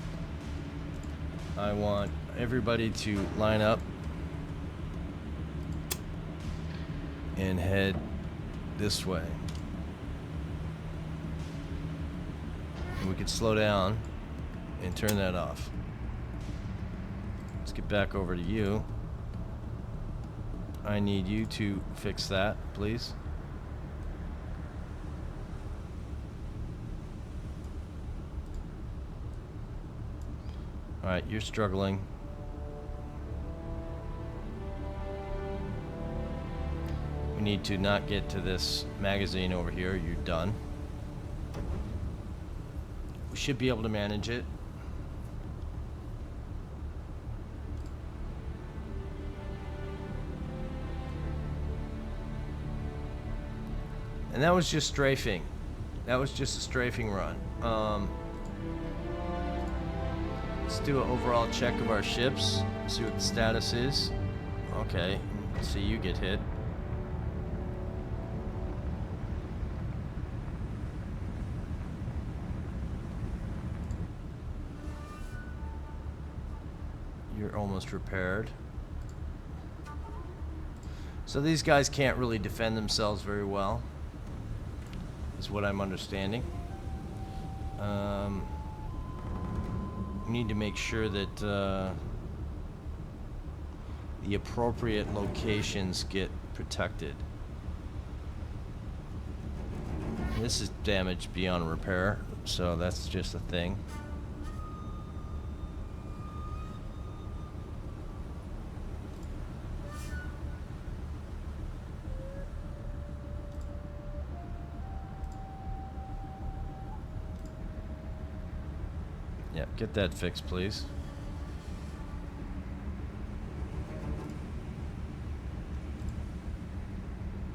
I want everybody to line up and head this way. And we could slow down and turn that off. Let's get back over to you. I need you to fix that, please. Alright, you're struggling. We need to not get to this magazine over here. You're done. We should be able to manage it. And that was just strafing. That was just a strafing run. Let's do an overall check of our ships. See what the status is. Okay, see you get hit. You're almost repaired. So these guys can't really defend themselves very well. is what I'm understanding. We need to make sure that the appropriate locations get protected. This is damaged beyond repair, so that's just a thing. Yeah, get that fixed, please.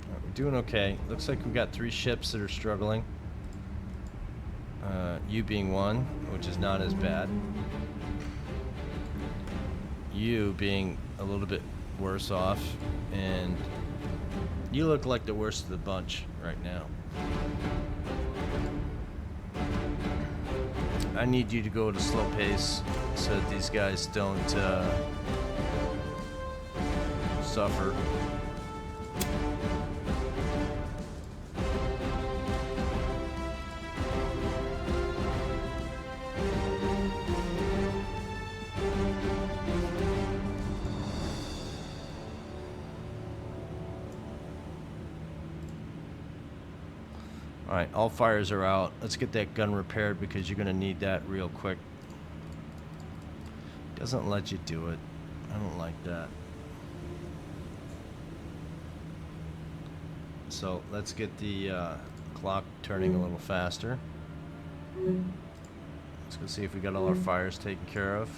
Alright, we're doing okay. Looks like we've got 3 ships that are struggling. You being one, which is not as bad. You being a little bit worse off, and you look like the worst of the bunch right now. I need you to go at a slow pace so that these guys don't suffer. Alright, all fires are out. Let's get that gun repaired because you're going to need that real quick. Doesn't let you do it. I don't like that. So let's get the clock turning a little faster. Let's go see if we got all our fires taken care of.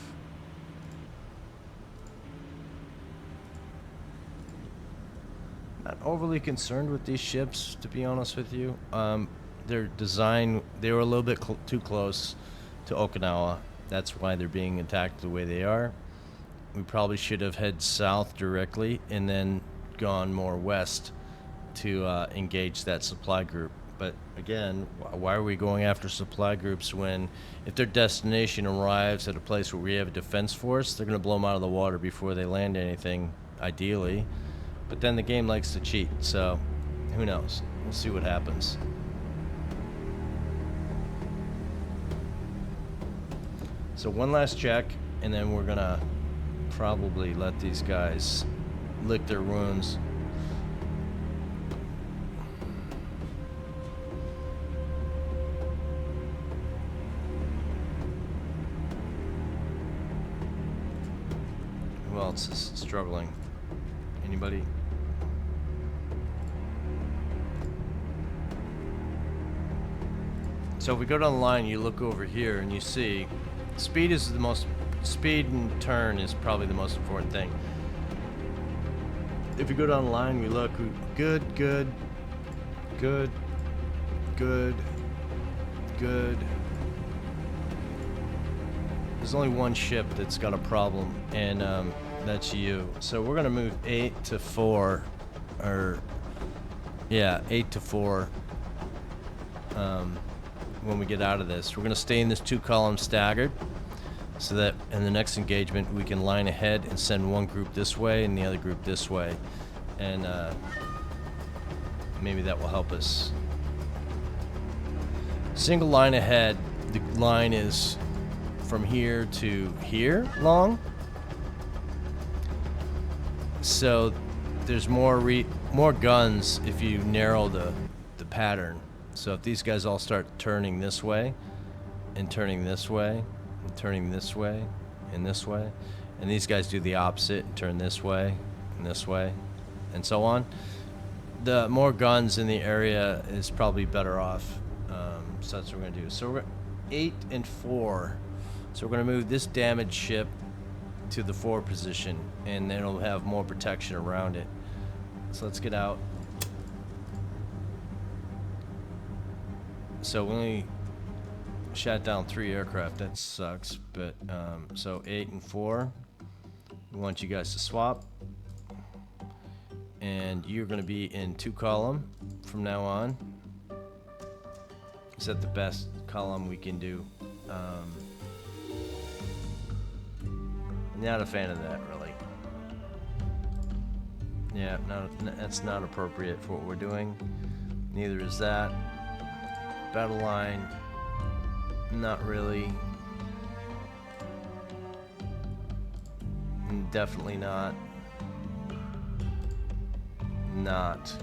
Not overly concerned with these ships, to be honest with you. Their design, they were a little bit too close to Okinawa. That's why they're being attacked the way they are. We probably should have head south directly and then gone more west to engage that supply group. But again, why are we going after supply groups when if their destination arrives at a place where we have a defense force, they're going to blow them out of the water before they land anything, ideally. But then the game likes to cheat, so who knows? We'll see what happens. So one last check, and then we're gonna probably let these guys lick their wounds. Who else is struggling? Anybody? So if we go down the line, you look over here and you see speed and turn is probably the most important thing. If you go down the line, we look good. There's only one ship that's got a problem, and that's you. So we're gonna move 8 to 4, or yeah, 8 to 4. When we get out of this, we're gonna stay in this 2-column staggered, so that in the next engagement we can line ahead and send one group this way and the other group this way, and maybe that will help us. Single line ahead. The line is from here to here long, so there's more guns if you narrow the pattern. So if these guys all start turning this way and turning this way and turning this way and this way, and these guys do the opposite and turn this way and so on, the more guns in the area is probably better off. So that's what we're gonna do. So we're 8 and 4. So we're gonna move this damaged ship to the 4 position, and then it'll have more protection around it. So let's get out. So we only shot down 3 aircraft. That sucks. But so 8 and 4. We want you guys to swap, and you're going to be in 2-column from now on. Is that the best column we can do? Not a fan of that, really. Yeah, that's not appropriate for what we're doing. Neither is that. battle line. Not really. Definitely not. Not.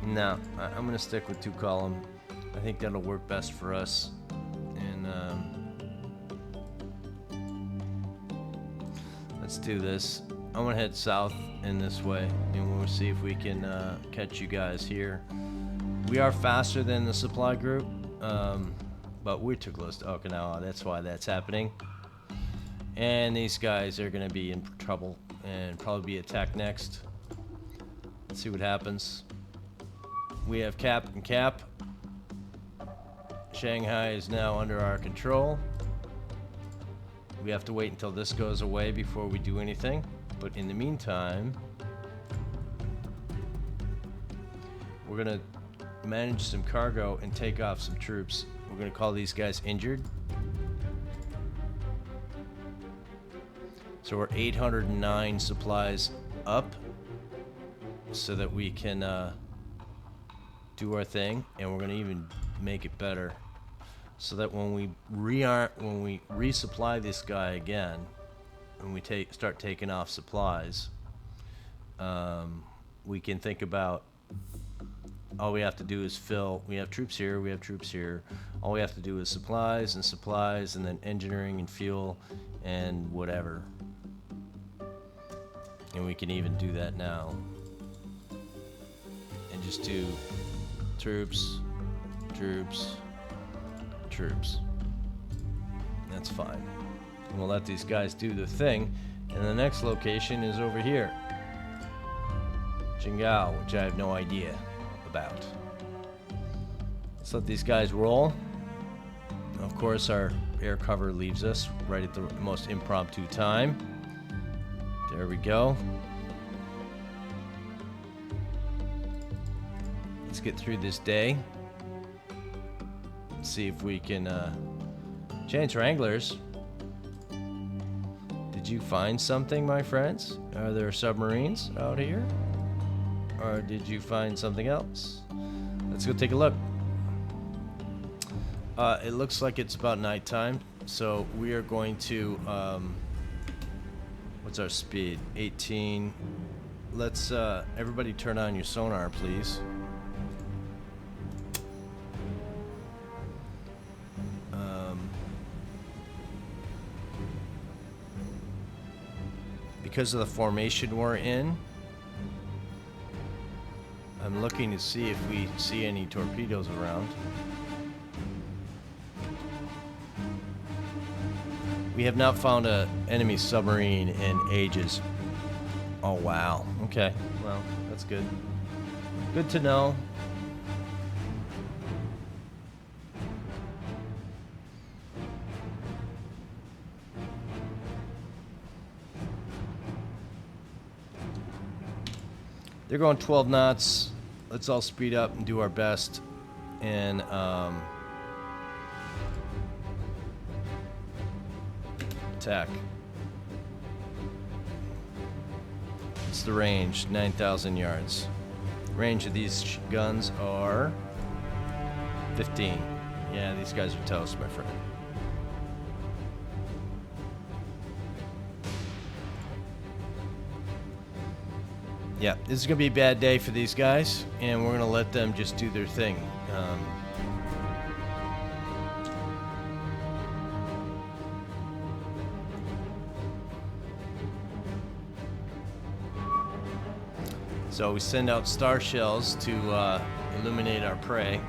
No, I'm gonna stick with 2 column. I think that'll work best for us. And let's do this. I'm gonna head south in this way, and we'll see if we can catch you guys here. We are faster than the supply group, but we're too close to Okinawa. That's why that's happening. And these guys are gonna be in trouble and probably be attacked next. Let's see what happens. We have Cap and Cap. Shanghai is now under our control. We have to wait until this goes away before we do anything. But in the meantime, we're gonna manage some cargo and take off some troops. We're gonna call these guys injured. So we're 809 supplies up so that we can do our thing, and we're gonna even make it better so that when we resupply this guy again, when we start taking off supplies, we can think about all we have to do is fill. We have troops here, we have troops here. All we have to do is supplies, and then engineering and fuel and whatever. And we can even do that now. And just do troops, troops, troops. That's fine. And we'll let these guys do their thing. And the next location is over here. Qingao, which I have no idea about. Let's let these guys roll. Of course, our air cover leaves us right at the most impromptu time. There we go. Let's get through this day. Let's see if we can change wranglers. Did you find something, my friends? Are there submarines out here? Or did you find something else? Let's go take a look. It looks like it's about nighttime, so we are going to what's our speed? 18. Let's everybody turn on your sonar, please. Because of the formation we're in, I'm looking to see if we see any torpedoes around. We have not found an enemy submarine in ages. Oh wow. Okay. Well, that's good. Good to know. They're going 12 knots. Let's all speed up and do our best. And attack. What's the range? 9,000 yards. Range of these guns are 15. Yeah, these guys are toast, my friend. Yeah, this is going to be a bad day for these guys, and we're going to let them just do their thing. So we send out star shells to illuminate our prey.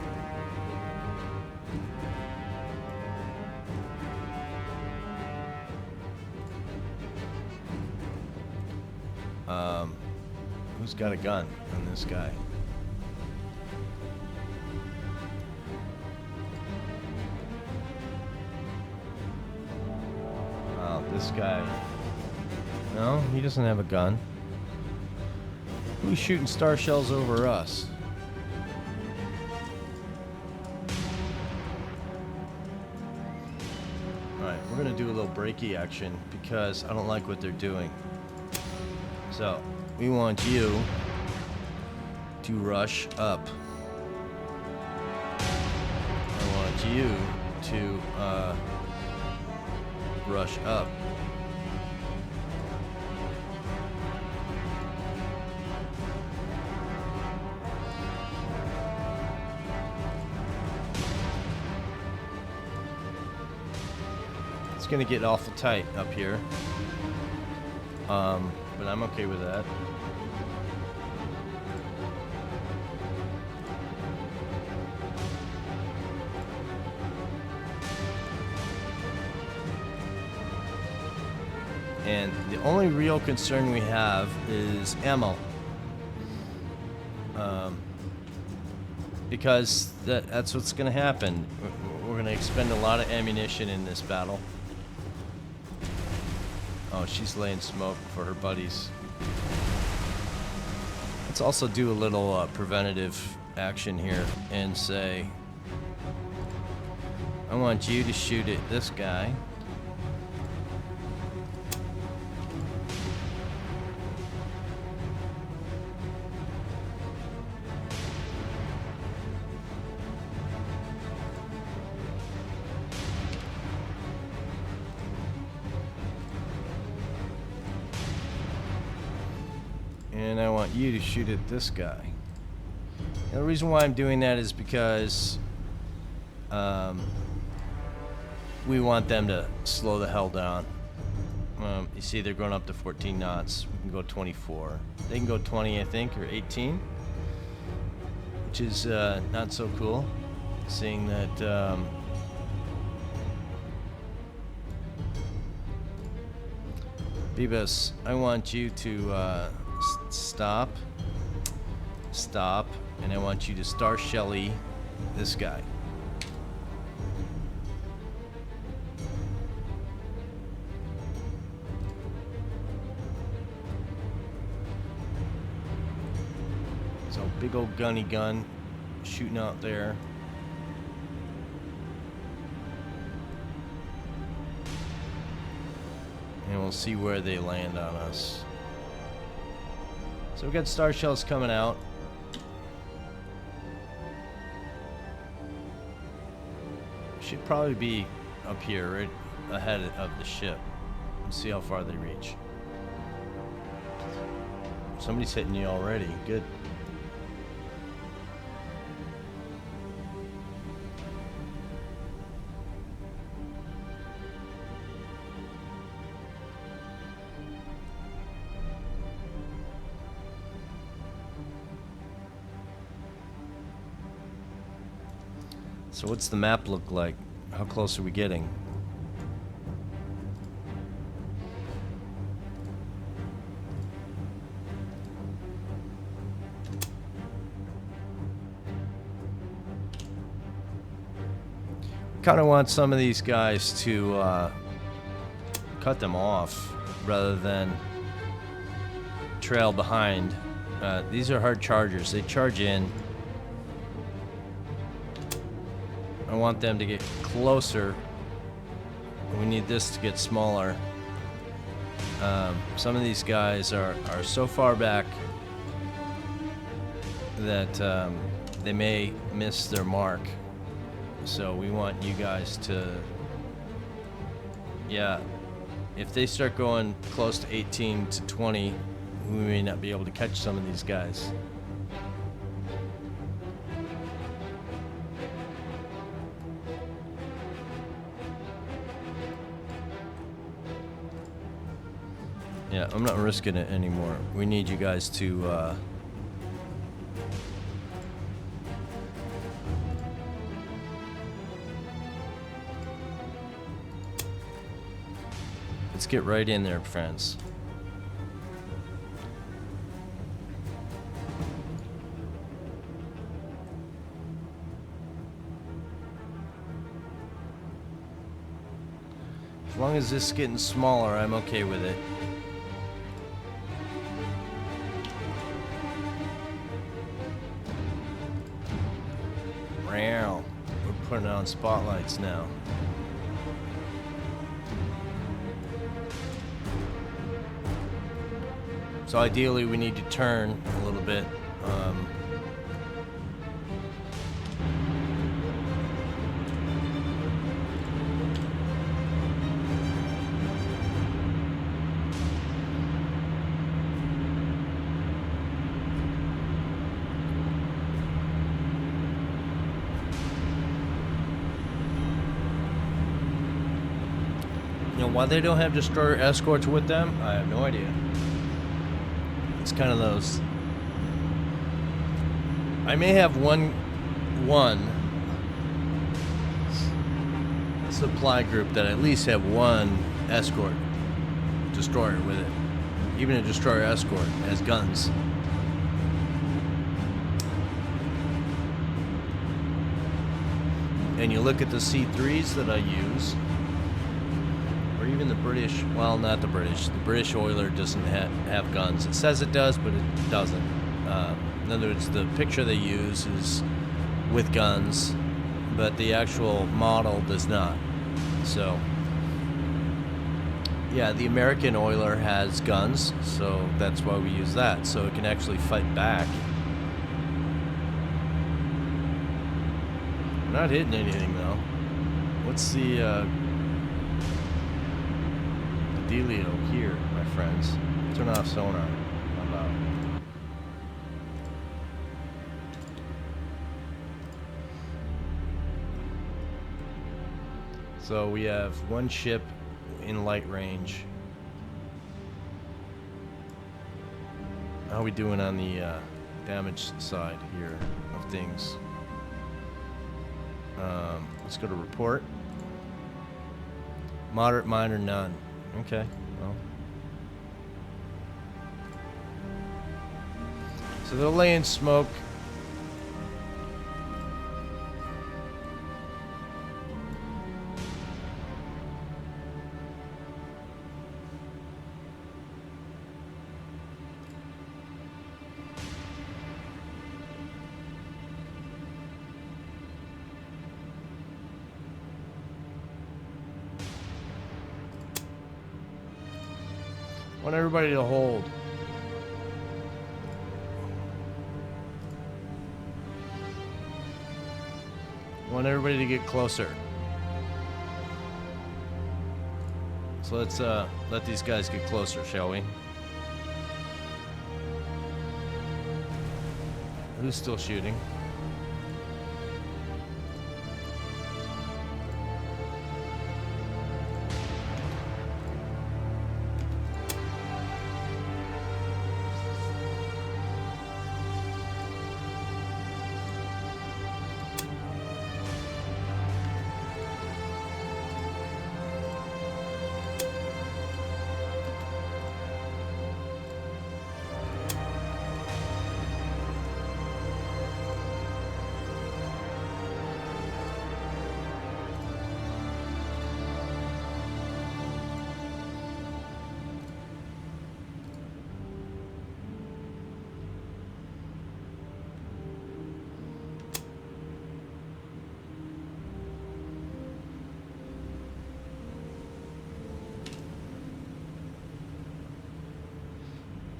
Who's got a gun on this guy? Oh, this guy. No, he doesn't have a gun. Who's shooting star shells over us? Alright, we're gonna do a little breaky action because I don't like what they're doing. So, we want you to rush up. I want you to rush up. It's gonna get awful tight up here, but I'm okay with that. And the only real concern we have is ammo, because that's what's gonna happen. We're gonna expend a lot of ammunition in this battle. Oh, she's laying smoke for her buddies. Let's also do a little preventative action here and say, I want you to shoot at this guy. And I want you to shoot at this guy. And the reason why I'm doing that is because we want them to slow the hell down. You see, they're going up to 14 knots. We can go 24. They can go 20, I think, or 18, which is not so cool. Seeing that Beavis, I want you to stop, and I want you to Star Shelly this guy. So big old gunny gun shooting out there. And we'll see where they land on us. So we've got star shells coming out. Should probably be up here, right ahead of the ship. Let's see how far they reach. Somebody's hitting you already. Good. So what's the map look like? How close are we getting? Kind of want some of these guys to cut them off rather than trail behind. These are hard chargers. They charge in. I want them to get closer. We need this to get smaller. Some of these guys are so far back that they may miss their mark. So we want you guys to, yeah, if they start going close to 18 to 20, we may not be able to catch some of these guys. Yeah, I'm not risking it anymore. We need you guys to let's get right in there, friends. As long as this is getting smaller, I'm okay with it. We're putting on spotlights now. So ideally we need to turn a little bit. Why they don't have destroyer escorts with them, I have no idea. It's kind of those. I may have one supply group that at least have one escort destroyer with it. Even a destroyer escort has guns. And you look at the C3s that I use, or even the British, well, not the British oiler doesn't have guns. It says it does, but it doesn't. In other words, the picture they use is with guns, but the actual model does not. So, yeah, the American oiler has guns, so that's why we use that, so it can actually fight back. We're not hitting anything, though. What's the dealio here, my friends? Turn off sonar. How about? So we have one ship in light range. How are we doing on the damage side here of things? Let's go to report. Moderate, minor, none. Okay, well. So they'll lay in smoke. I want everybody to hold. I want everybody to get closer. So let's let these guys get closer, shall we? Who's still shooting?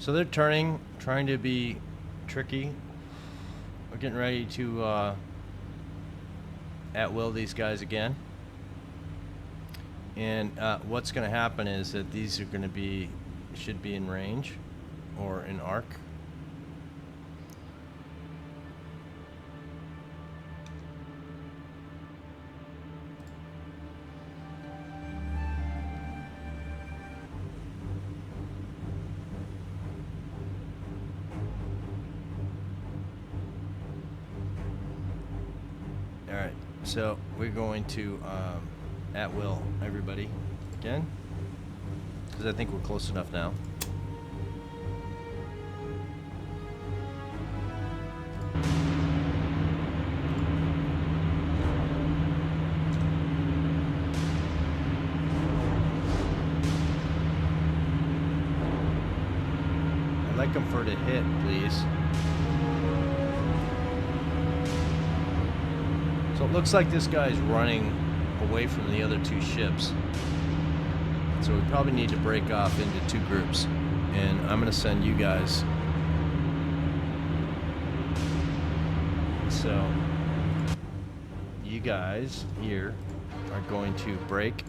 So they're turning, trying to be tricky. We're getting ready to at-will these guys again. And what's going to happen is that these are going to be, should be in range or in arc. So we're going to at will everybody again, because I think we're close enough now. I'd like them for to hit, please. So it looks like this guy's running away from the other two ships. So we probably need to break off into two groups And I'm gonna send you guys. So you guys here are going to break.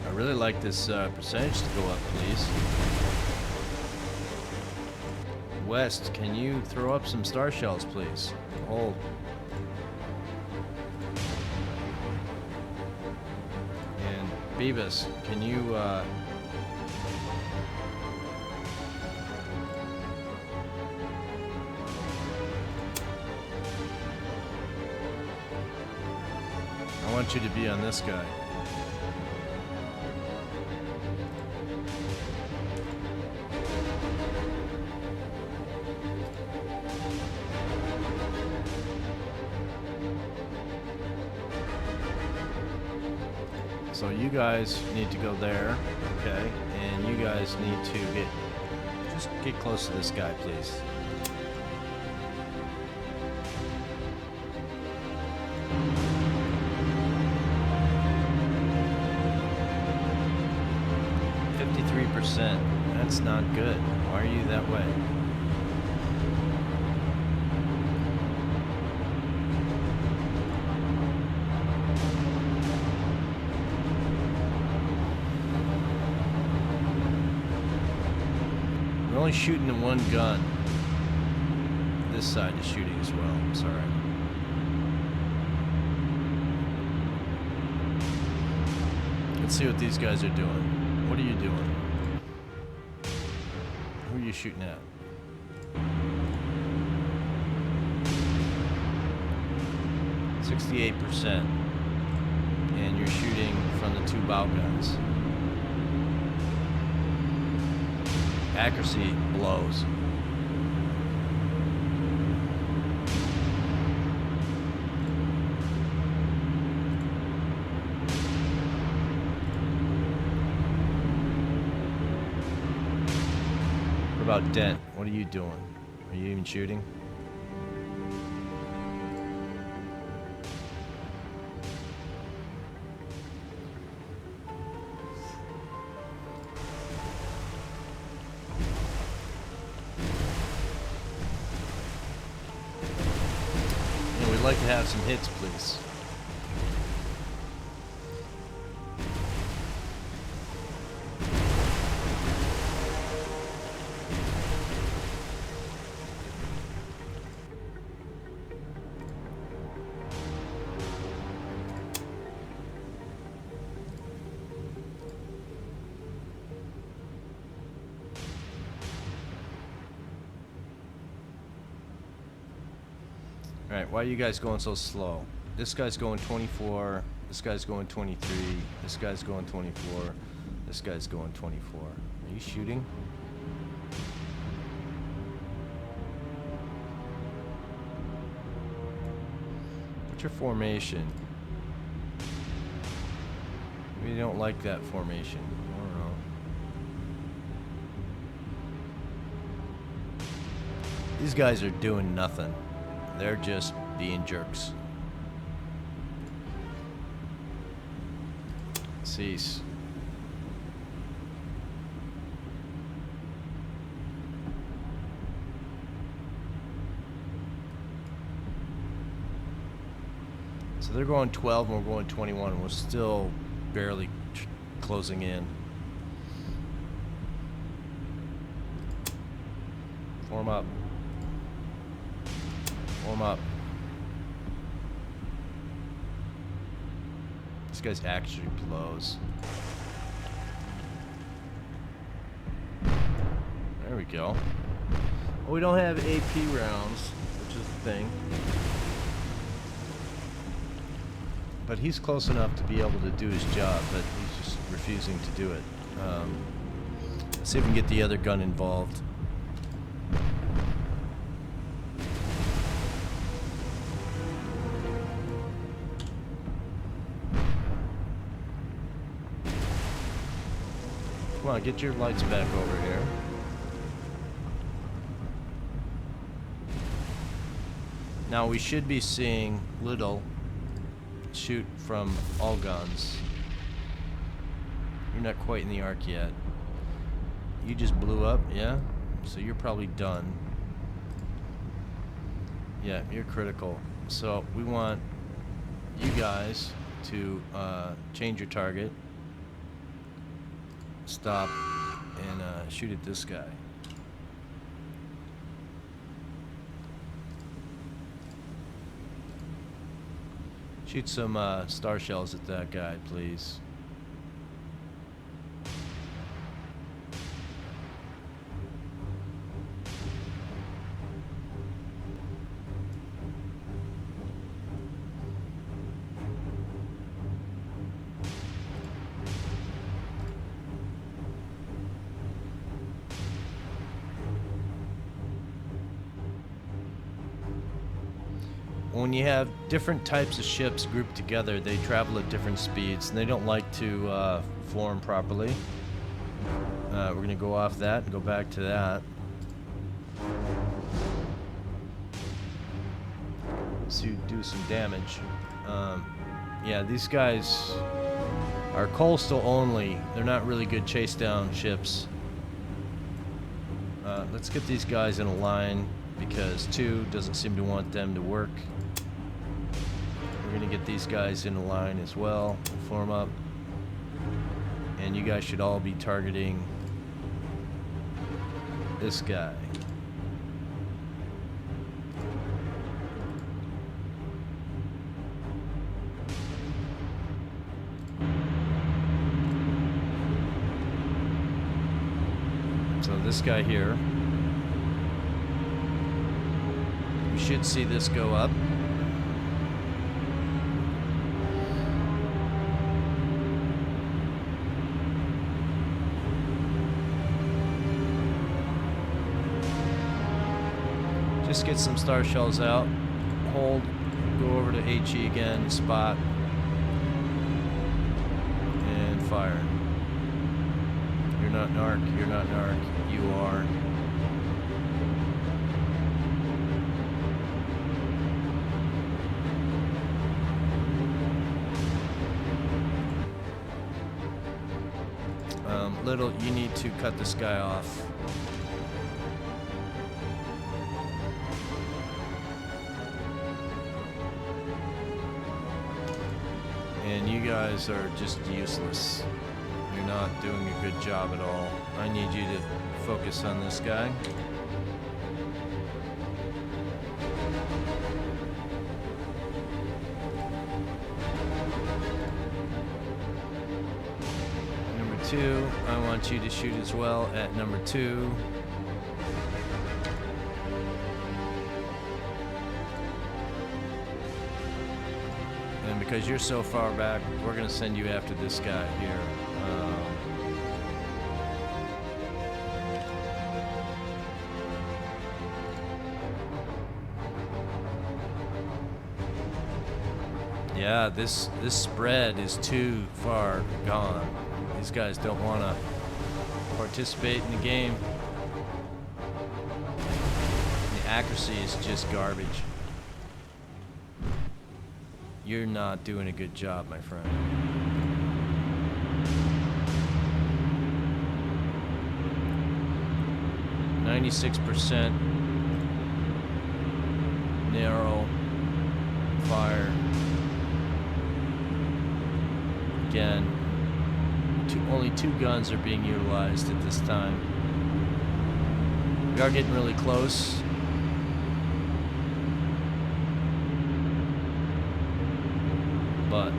I really like this percentage to go up, please. West, can you throw up some star shells, please? Hold. And Beavis, can you I want you to be on this guy. So you guys need to go there, okay? And you guys need to just get close to this guy, please. That's not good. Why are you that way? We're only shooting in one gun. This side is shooting as well. I'm sorry. Let's see what these guys are doing. What are you doing? Who are you shooting at? %68%. And you're shooting from the two bow guns. Accuracy blows. What about Dent? What are you doing? Are you even shooting? We'd like to have some hits, please. Alright, why are you guys going so slow? This guy's going 24, this guy's going 23, this guy's going 24, this guy's going 24. Are you shooting? What's your formation? We don't like that formation. I don't know. These guys are doing nothing. They're just being jerks. Cease. So they're going 12 and we're going 21. We're still barely closing in. Form up. Form up. This guy's actually blows. There we go. We don't have AP rounds, which is the thing. But he's close enough to be able to do his job, but he's just refusing to do it. Let's see if we can get the other gun involved. Come on, get your lights back over here. Now we should be seeing Little shoot from all guns. You're not quite in the arc yet. You just blew up, yeah? So you're probably done. Yeah, you're critical. So we want you guys to change your target, stop, and shoot at this guy. Shoot some star shells at that guy, please. When you have different types of ships grouped together, they travel at different speeds, and they don't like to form properly. We're going to go off that and go back to that. So you do some damage. Yeah, these guys are coastal only. They're not really good chase down ships. Let's get these guys in a line, because 2 doesn't seem to want them to work. We're going to get these guys in a line as well, form up, and you guys should all be targeting this guy. So this guy here, we should see this go up. Just get some star shells out, hold, go over to HE again, spot, and fire. You're not narc, you're not narc, you are. Little, you need to cut this guy off. And you guys are just useless. You're not doing a good job at all. I need you to focus on this guy. Number 2, I want you to shoot as well at number 2. And because you're so far back, we're going to send you after this guy here. Yeah, this spread is too far gone. These guys don't want to participate in the game. The accuracy is just garbage. You're not doing a good job, my friend. .96% narrow fire. Again, only 2 guns are being utilized at this time. We are getting really close. But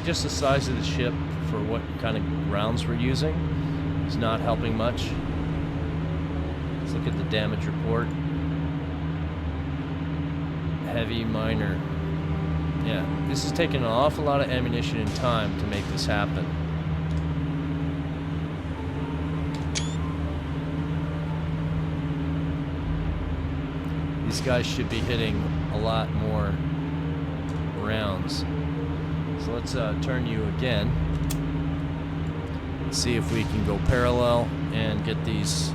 just the size of the ship for what kind of rounds we're using is not helping much. Let's look at the damage report. Heavy, minor. Yeah, this is taking an awful lot of ammunition and time to make this happen. These guys should be hitting a lot more rounds. So let's turn you again. See if we can go parallel and get these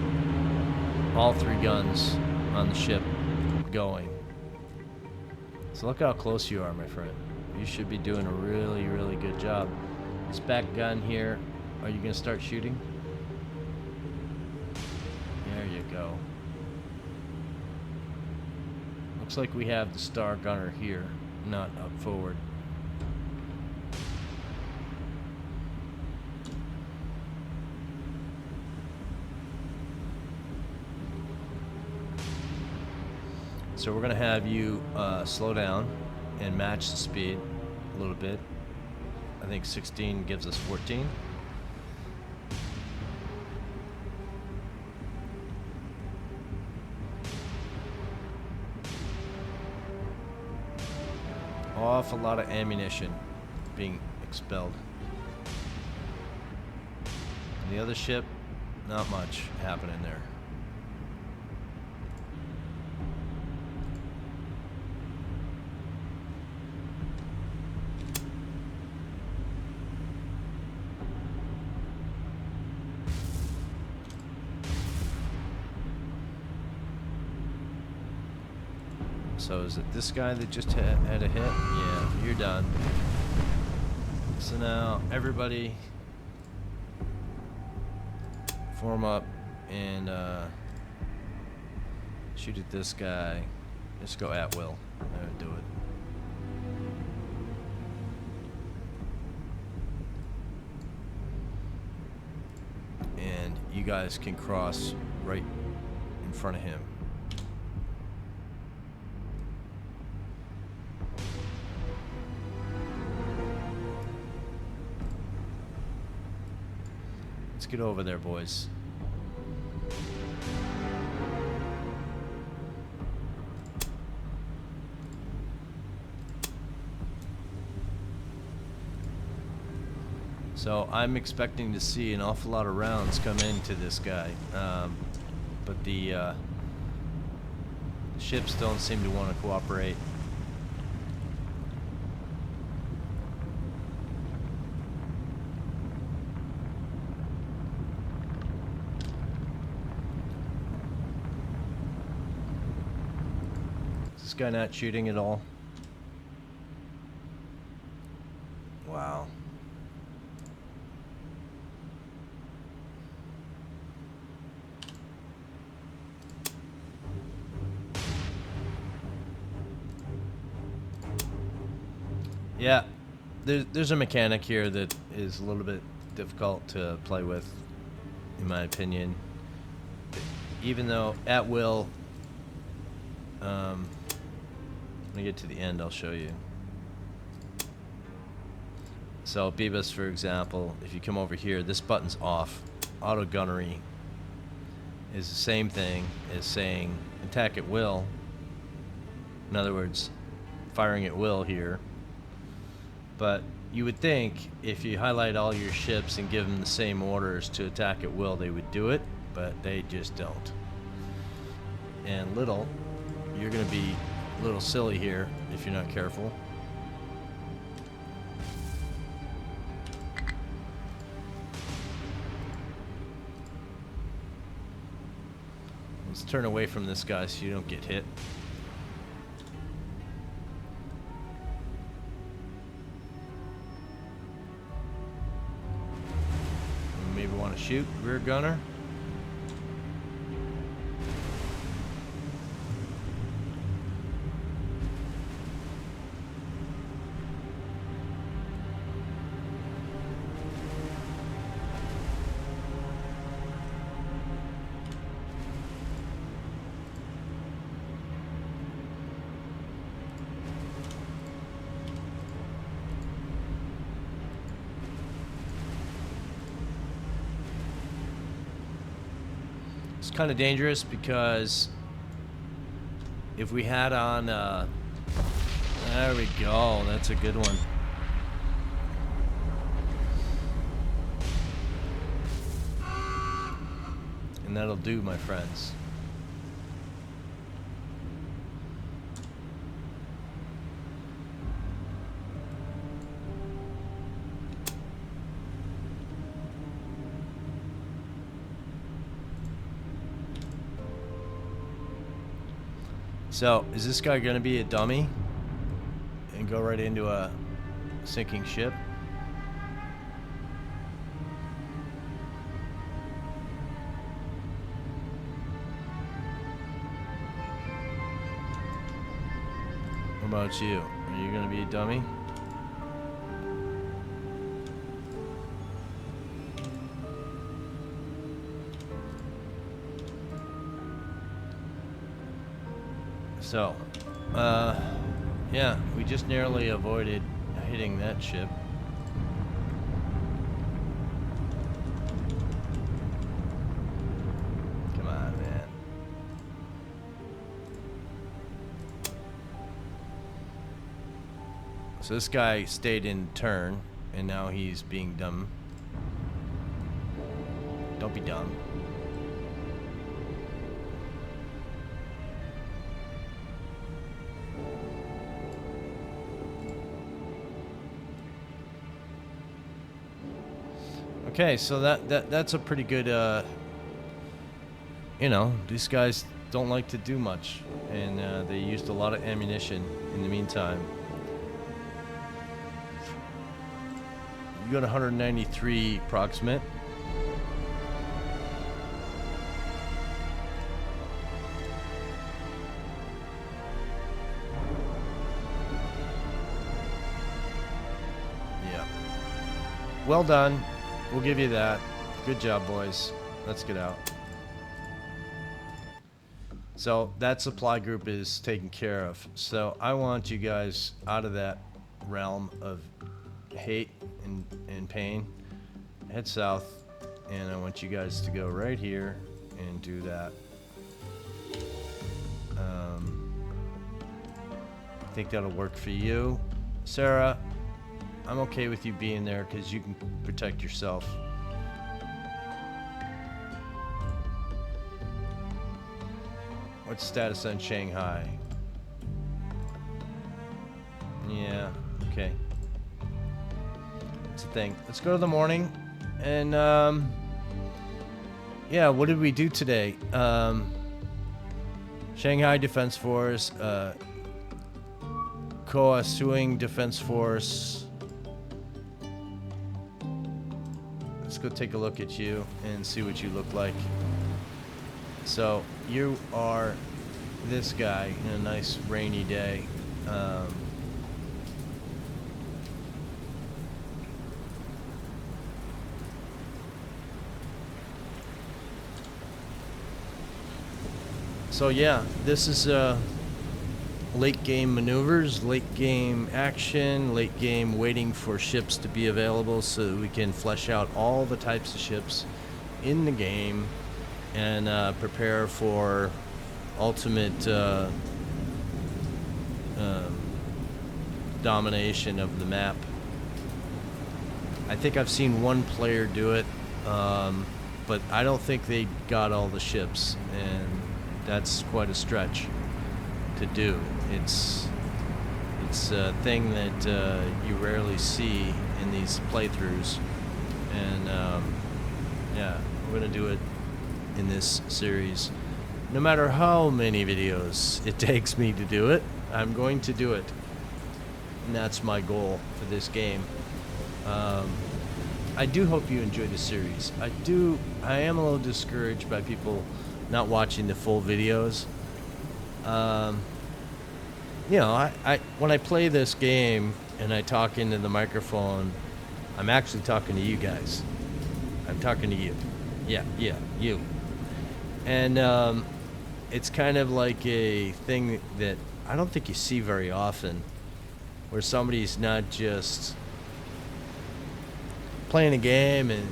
all 3 guns on the ship going. So look how close you are, my friend. You should be doing a really, really good job. This back gun here, are you gonna start shooting? There you go. Looks like we have the star gunner here, not up forward. So we're going to have you slow down and match the speed a little bit. I think 16 gives us 14. Awful lot of ammunition being expelled. And the other ship, not much happening there. So is it this guy that just had a hit? Yeah, you're done. So now everybody form up and shoot at this guy. Just go at will. Do it. And you guys can cross right in front of him. Let's get over there, boys. So I'm expecting to see an awful lot of rounds come into this guy, but the ships don't seem to want to cooperate. This guy not shooting at all? Wow. Yeah, there's a mechanic here that is a little bit difficult to play with, in my opinion. Even though at will, when I get to the end, I'll show you. So Beavis, for example, if you come over here, this button's off. Auto gunnery is the same thing as saying attack at will. In other words, firing at will here. But you would think if you highlight all your ships and give them the same orders to attack at will, they would do it, but they just don't. And little, you're going to be a little silly here if you're not careful. Let's turn away from this guy so you don't get hit. Maybe want to shoot rear gunner. It's kind of dangerous because if we had on, there we go, that's a good one. And that'll do, my friends. So, is this guy gonna be a dummy and go right into a sinking ship? What about you? Are you gonna be a dummy? So, yeah, we just narrowly avoided hitting that ship. Come on, man. So this guy stayed in turn, and now he's being dumb. Don't be dumb. Okay, so that's a pretty good, you know, these guys don't like to do much, and they used a lot of ammunition in the meantime. You got 193 approximate. Yeah. Well done. We'll give you that. Good job, boys. Let's get out. So that supply group is taken care of. So I want you guys out of that realm of hate and pain. Head south, and I want you guys to go right here and do that. I think that'll work for you. Sarah, I'm okay with you being there because you can protect yourself. What's status on Shanghai? Yeah, okay. That's the thing. Let's go to the morning. And, yeah, what did we do today? Shanghai Defense Force, Koa Suing Defense Force. Let's go take a look at you and see what you look like. So you are this guy in a nice rainy day. So yeah, this is late game maneuvers, late game action, late game waiting for ships to be available so that we can flesh out all the types of ships in the game and prepare for ultimate domination of the map. I think I've seen one player do it, but I don't think they got all the ships, and that's quite a stretch to do. It's a thing that you rarely see in these playthroughs, and yeah, we're gonna do it in this series. No matter how many videos it takes me to do it, I'm going to do it, and that's my goal for this game. I do hope you enjoy the series. I am a little discouraged by people not watching the full videos. You know, when I play this game and I talk into the microphone, I'm actually talking to you guys. I'm talking to you. Yeah, you. And it's kind of like a thing that I don't think you see very often, where somebody's not just playing a game and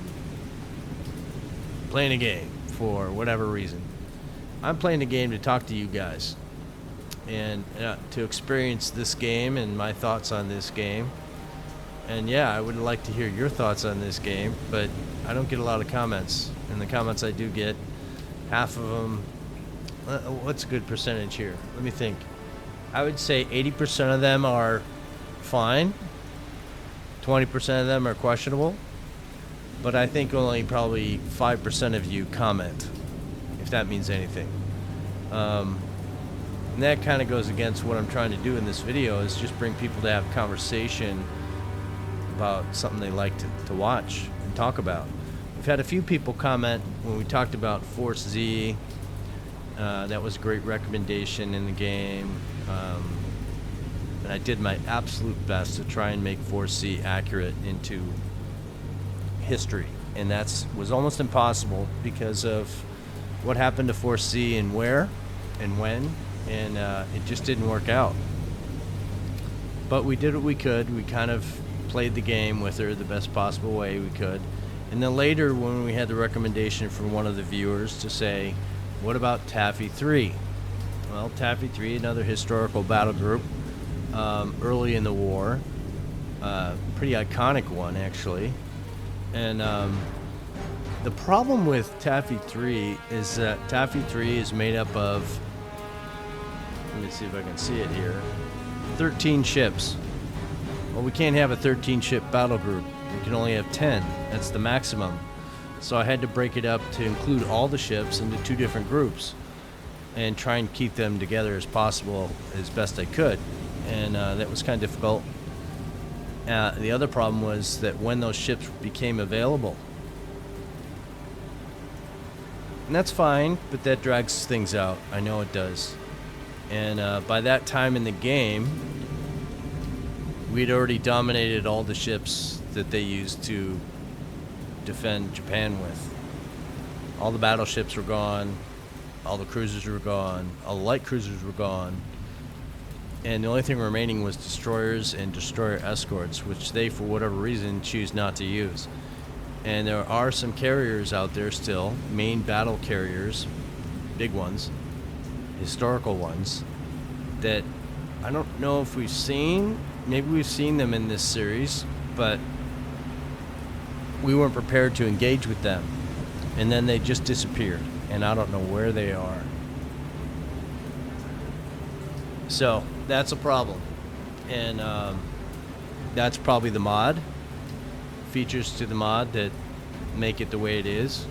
playing a game. for whatever reason. I'm playing the game to talk to you guys and to experience this game and my thoughts on this game. And yeah, I would like to hear your thoughts on this game, but I don't get a lot of comments. And the comments I do get, half of them, what's a good percentage here? Let me think. I would say 80% of them are fine. 20% of them are questionable. But I think only probably 5% of you comment, if that means anything. And that kind of goes against what I'm trying to do in this video, is just bring people to have conversation about something they like to watch and talk about. We've had a few people comment when we talked about Force Z. That was a great recommendation in the game. And I did my absolute best to try and make Force Z accurate into history. And that was almost impossible because of what happened to Force Z and where and when. And it just didn't work out. But we did what we could. We kind of played the game with her the best possible way we could. And then later, when we had the recommendation from one of the viewers to say, what about Taffy 3? Well, Taffy 3, another historical battle group, early in the war. Pretty iconic one, actually. And the problem with Taffy 3 is that Taffy 3 is made up of, let me see if I can see it here, 13 ships. Well, we can't have a 13-ship battle group. We can only have 10. That's the maximum. So I had to break it up to include all the ships into 2 different groups and try and keep them together as possible as best I could. And that was kind of difficult. The other problem was that when those ships became available, and that's fine, but that drags things out. I know it does. And by that time in the game, we'd already dominated all the ships that they used to defend Japan with. All the battleships were gone, all the cruisers were gone, all the light cruisers were gone, and the only thing remaining was destroyers and destroyer escorts, which they, for whatever reason, choose not to use. And there are some carriers out there still, main battle carriers, big ones, historical ones, that I don't know if we've seen. Maybe we've seen them in this series, but we weren't prepared to engage with them. And then they just disappeared, and I don't know where they are. So that's a problem. And that's probably the mod. Features to the mod that make it the way it is.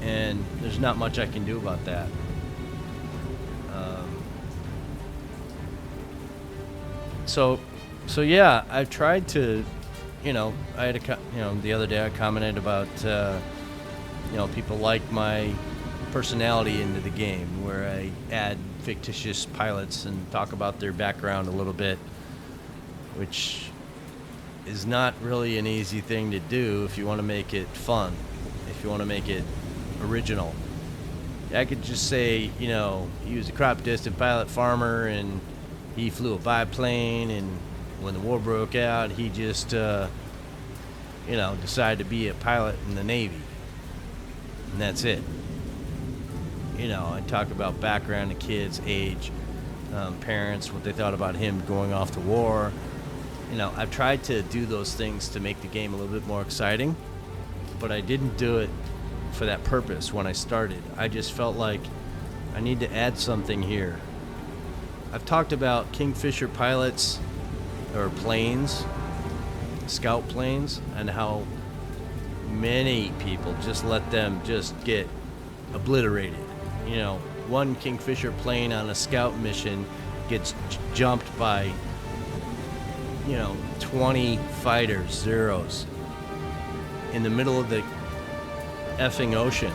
And there's not much I can do about that. So yeah, I've tried to, I had the other day I commented about, people like my personality into the game, where I add fictitious pilots and talk about their background a little bit, which is not really an easy thing to do if you want to make it fun, if you want to make it original. I could just say, he was a crop distant pilot farmer and he flew a biplane, and when the war broke out, he just, decided to be a pilot in the Navy. And that's it. I talk about background of kids, age, parents, what they thought about him going off to war. I've tried to do those things to make the game a little bit more exciting, but I didn't do it for that purpose when I started. I just felt like I need to add something here. I've talked about Kingfisher pilots, or planes, scout planes, and how many people just let them just get obliterated. One Kingfisher plane on a scout mission gets jumped by 20 fighters, Zeros, in the middle of the effing ocean.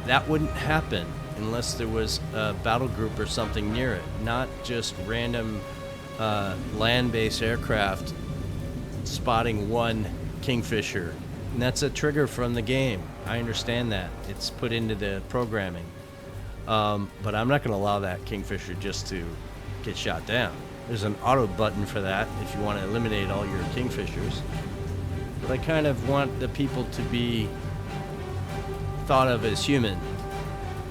That wouldn't happen unless there was a battle group or something near it, not just random land-based aircraft spotting one Kingfisher. And that's a trigger from the game. I understand that. It's put into the programming. But I'm not going to allow that Kingfisher just to get shot down. There's an auto button for that if you want to eliminate all your Kingfishers. But I kind of want the people to be thought of as human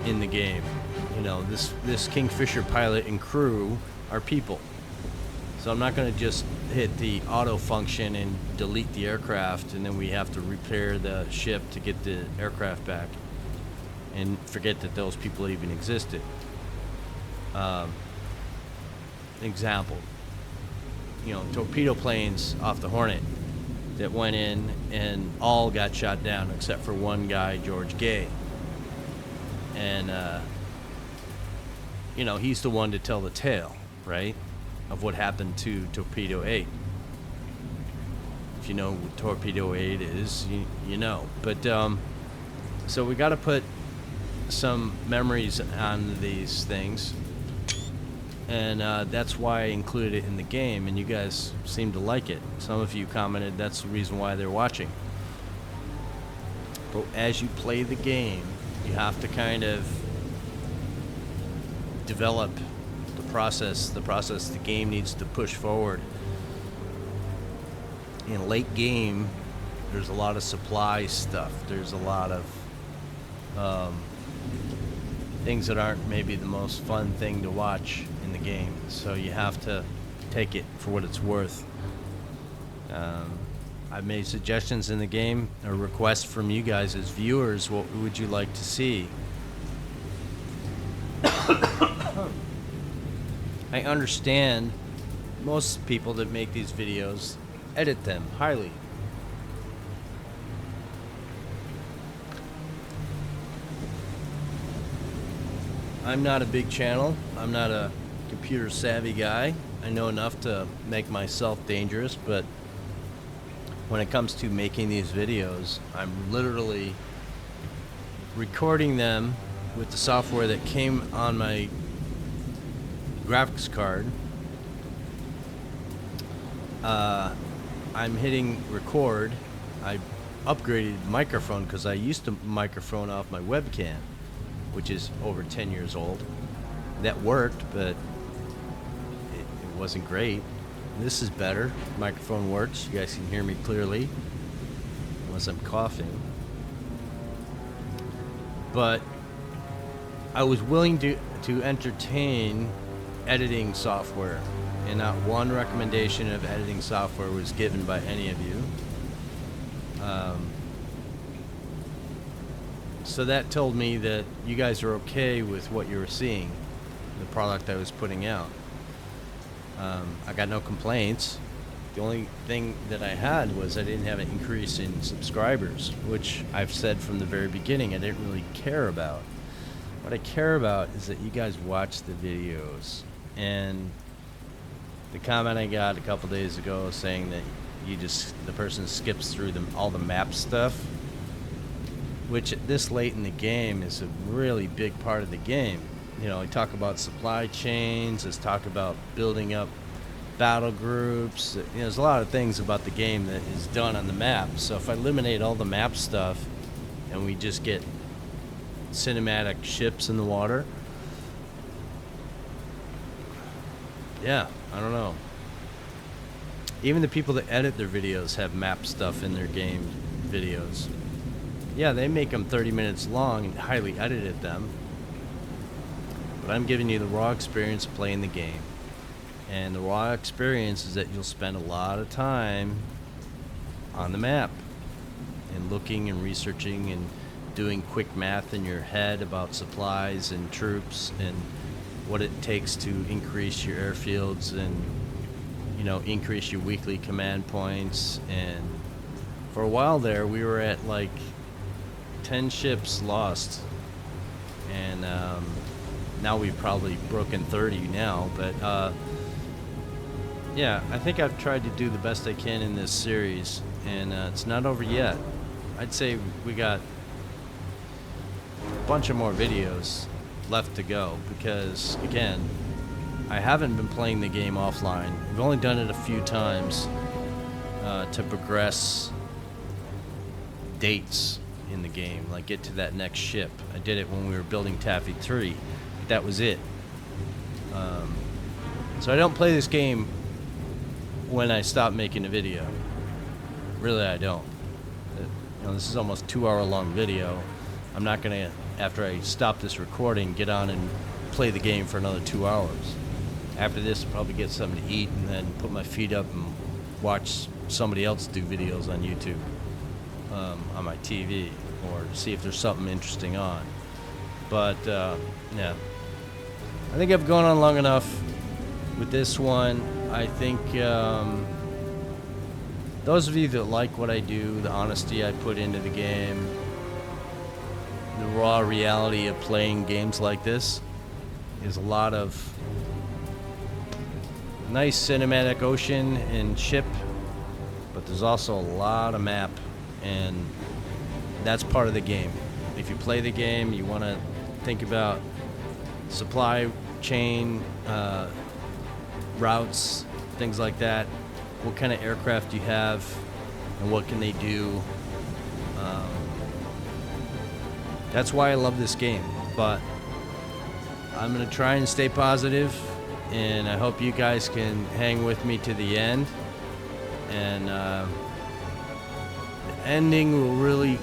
in the game. You know, this Kingfisher pilot and crew are people. So I'm not going to just hit the auto function and delete the aircraft, and then we have to repair the ship to get the aircraft back and forget that those people even existed. Example, you know, torpedo planes off the Hornet that went in and all got shot down except for one guy, George Gay. And, you know, he's the one to tell the tale, right, of what happened to Torpedo 8. If you know what Torpedo 8 is, you know. But, so we got to put some memories on these things. And that's why I included it in the game, and you guys seem to like it. Some of you commented that's the reason why they're watching. But as you play the game, you have to kind of develop the process the game needs to push forward. In late game, there's a lot of supply stuff. There's a lot of things that aren't maybe the most fun thing to watch in the game, so you have to take it for what it's worth. I've made suggestions in the game, or requests from you guys as viewers. What would you like to see? I understand most people that make these videos edit them highly. I'm not a big channel. I'm not a computer savvy guy. I know enough to make myself dangerous, but when it comes to making these videos, I'm literally recording them with the software that came on my graphics card. I'm hitting record. I upgraded microphone because I used to microphone off my webcam, which is over 10 years old. That worked, but it wasn't great. This is better. Microphone works. You guys can hear me clearly, unless I'm coughing. But I was willing to entertain editing software, and not one recommendation of editing software was given by any of you. So that told me that you guys are okay with what you were seeing, the product I was putting out. I got no complaints. The only thing that I had was I didn't have an increase in subscribers, which I've said from the very beginning I didn't really care about. What I care about is that you guys watch the videos. And the comment I got a couple days ago saying that the person skips through all the map stuff, which this late in the game is a really big part of the game. You know, I talk about supply chains, let's talk about building up battle groups. You know, there's a lot of things about the game that is done on the map. So if I eliminate all the map stuff and we just get cinematic ships in the water, yeah, I don't know. Even the people that edit their videos have map stuff in their game videos. Yeah, they make them 30 minutes long and highly edited them. But I'm giving you the raw experience of playing the game. And the raw experience is that you'll spend a lot of time on the map and looking and researching and doing quick math in your head about supplies and troops and what it takes to increase your airfields and, you know, increase your weekly command points. And for a while there, we were at like 10 ships lost, and now we've probably broken 30 now, but yeah, I think I've tried to do the best I can in this series, and it's not over yet. I'd say we got a bunch of more videos left to go, because again, I haven't been playing the game offline. I've only done it a few times to progress dates in the game, like get to that next ship. I did it when we were building Taffy 3, but that was it. So I don't play this game when I stop making a video. Really, I don't. You know, this is almost 2 hour long video, I'm not gonna, after I stop this recording, get on and play the game for another 2 hours. After this, I'll probably get something to eat and then put my feet up and watch somebody else do videos on YouTube, on my TV, or see if there's something interesting on. But yeah, I think I've gone on long enough with this one. I think those of you that like what I do, the honesty I put into the game, the raw reality of playing games like this, is a lot of nice cinematic ocean and ship, but there's also a lot of map, and that's part of the game. If you play the game, you want to think about supply chain, routes, things like that. What kind of aircraft do you have, and what can they do? That's why I love this game. But I'm going to try and stay positive, and I hope you guys can hang with me to the end. And the ending will really...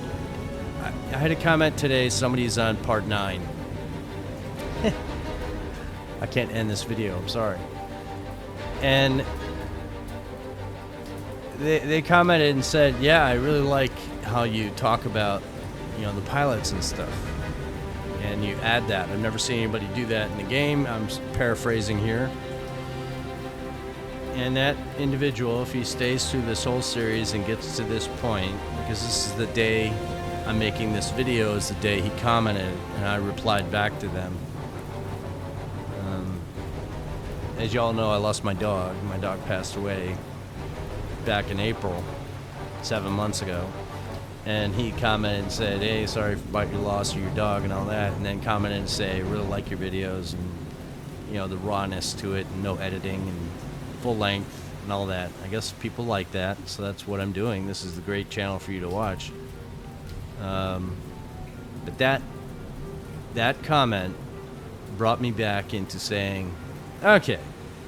I had a comment today, somebody's on part 9. I can't end this video, I'm sorry. And they commented and said, yeah, I really like how you talk about, you know, the pilots and stuff. And you add that. I've never seen anybody do that in the game. I'm paraphrasing here. And that individual, if he stays through this whole series and gets to this point, because this is the day I'm making this video, is the day he commented, and I replied back to them. As y'all know, I lost my dog. My dog passed away back in April, 7 months ago. And he commented and said, hey, sorry about your loss of your dog and all that. And then commented and say, I really like your videos, and, you know, the rawness to it, and no editing, and full length and all that. I guess people like that, so that's what I'm doing. This is the great channel for you to watch. But that comment brought me back into saying, okay,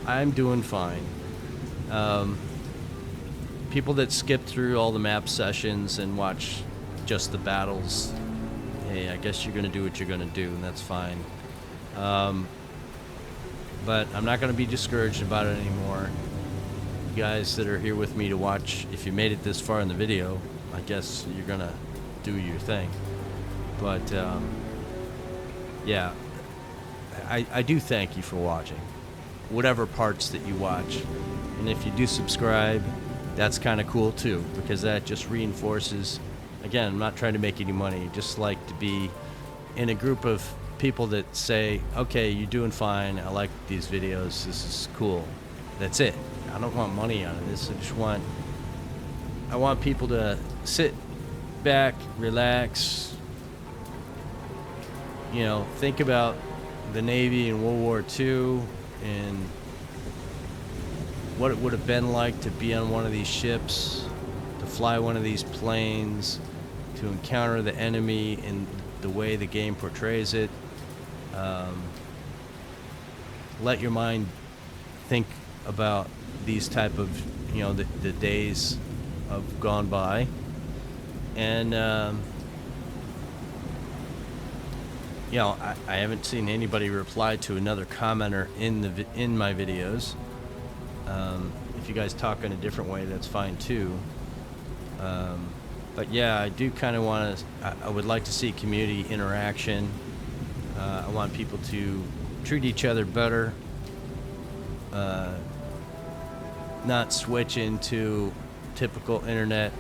I'm doing fine. People that skip through all the map sessions and watch just the battles, hey, I guess you're going to do what you're going to do, and that's fine. But I'm not going to be discouraged about it anymore. You guys that are here with me to watch, if you made it this far in the video, I guess you're going to do your thing. But yeah, I do thank you for watching, whatever parts that you watch. And if you do subscribe, that's kind of cool too, because that just reinforces, again, I'm not trying to make any money, just like to be in a group of people that say, okay, you're doing fine, I like these videos, this is cool. That's it. I don't want money out of this. I want people to sit back, relax, you know, think about the Navy in World War II and what it would have been like to be on one of these ships, to fly one of these planes, to encounter the enemy in the way the game portrays it. Let your mind think about these type of, you know, the days of gone by. And you know, I haven't seen anybody reply to another commenter in my videos. If you guys talk in a different way, that's fine too. But yeah, I do kind of want to, I would like to see community interaction. I want people to treat each other better, not switch into typical internet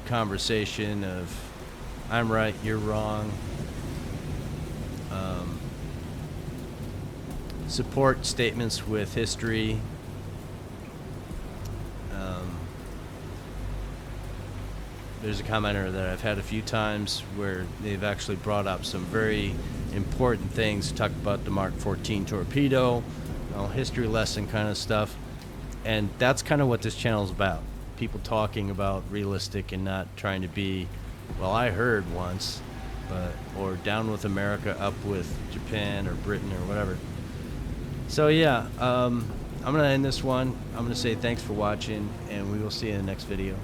conversation of I'm right, you're wrong. Support statements with history. There's a commenter that I've had a few times where they've actually brought up some very important things, talk about the Mark 14 torpedo, history lesson kind of stuff. And that's kind of what this channel is about. People talking about realistic and not trying to be, well, I heard once, or down with America, up with Japan or Britain or whatever. So yeah, I'm going to end this one. I'm going to say thanks for watching, and we will see you in the next video.